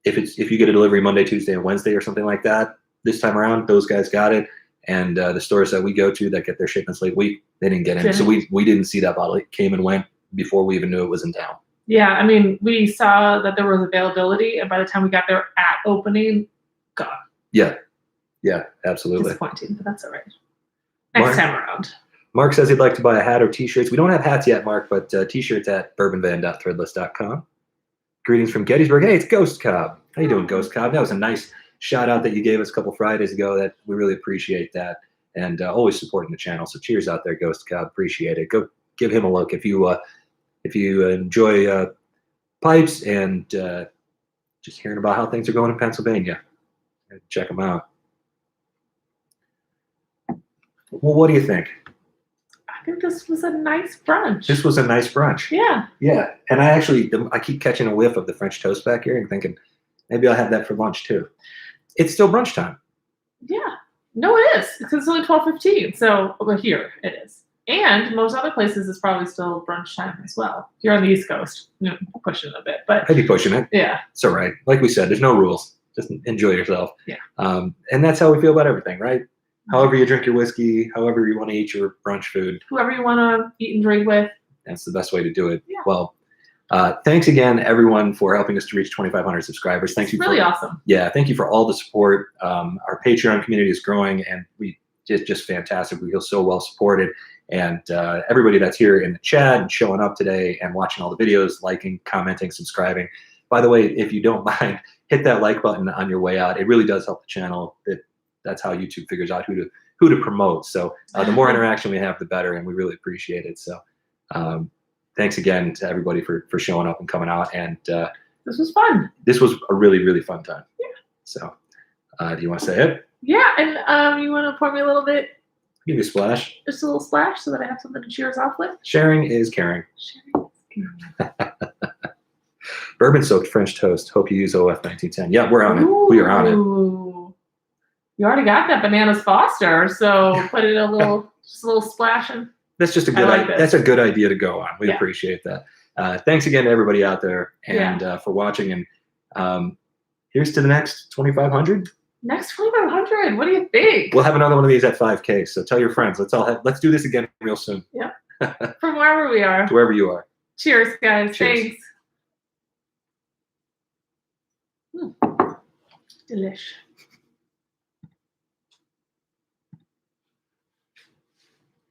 if you get a delivery Monday, Tuesday, and Wednesday or something like that, this time around, those guys got it. And the stores that we go to that get their shipments late week, they didn't get in. So we didn't see that bottle. It came and went before we even knew it was in town. Yeah, we saw that there was availability, and by the time we got there at opening, gone. Yeah, absolutely. Disappointing, but that's all right. Next time around. Mark says he'd like to buy a hat or T-shirts. We don't have hats yet, Mark, but T-shirts at bourbonvan.threadless.com. Greetings from Gettysburg. Hey, it's Ghost Cobb. How you doing, Ghost Cobb? That was a nice shout out that you gave us a couple Fridays ago. That we really appreciate that, and always supporting the channel. So cheers out there, Ghost Cobb. Appreciate it. Go give him a look if you enjoy pipes and just hearing about how things are going in Pennsylvania. Check them out. Well, what do you think? I think this was a nice brunch. This was a nice brunch. Yeah. Yeah, and I keep catching a whiff of the French toast back here and thinking maybe I'll have that for lunch too. It's still brunch time. Yeah. No, it is. Because it's only 12:15. So over here it is. And most other places it's probably still brunch time as well. If you're on the East Coast, pushing it a bit. But I'd be pushing it. Yeah. It's all right. Like we said, there's no rules. Just enjoy yourself. Yeah. And that's how we feel about everything, right? However you drink your whiskey, however you want to eat your brunch food. Whoever you want to eat and drink with. That's the best way to do it. Yeah. Well, thanks again, everyone, for helping us to reach 2,500 subscribers. Thank you. Really awesome. Yeah, thank you for all the support. Our Patreon community is growing, and we just fantastic. We feel so well supported. And everybody that's here in the chat and showing up today and watching all the videos, liking, commenting, subscribing. By the way, if you don't mind, hit that like button on your way out. It really does help the channel. That's how YouTube figures out who to promote. So the more interaction we have, the better, and we really appreciate it. So thanks again to everybody for showing up and coming out. And this was fun. This was a really, really fun time. Yeah. So do you want to say it? Yeah, and you want to pour me a little bit? Give you a splash. Just a little splash so that I have something to cheer us off with. Sharing is caring. Sharing is caring. Bourbon soaked French toast. Hope you use OF 1910. Yeah, we're on it. We are on it. You already got that bananas Foster, so put it just a little splash in. That's just a good idea. That's a good idea to go on. We appreciate that. Thanks again to everybody out there and for watching. And here's to the next 2,500. Next 2,500. What do you think? We'll have another one of these at 5K. So tell your friends. Let's do this again real soon. Yeah. From wherever we are. To wherever you are. Cheers, guys. Cheers. Thanks. Delish.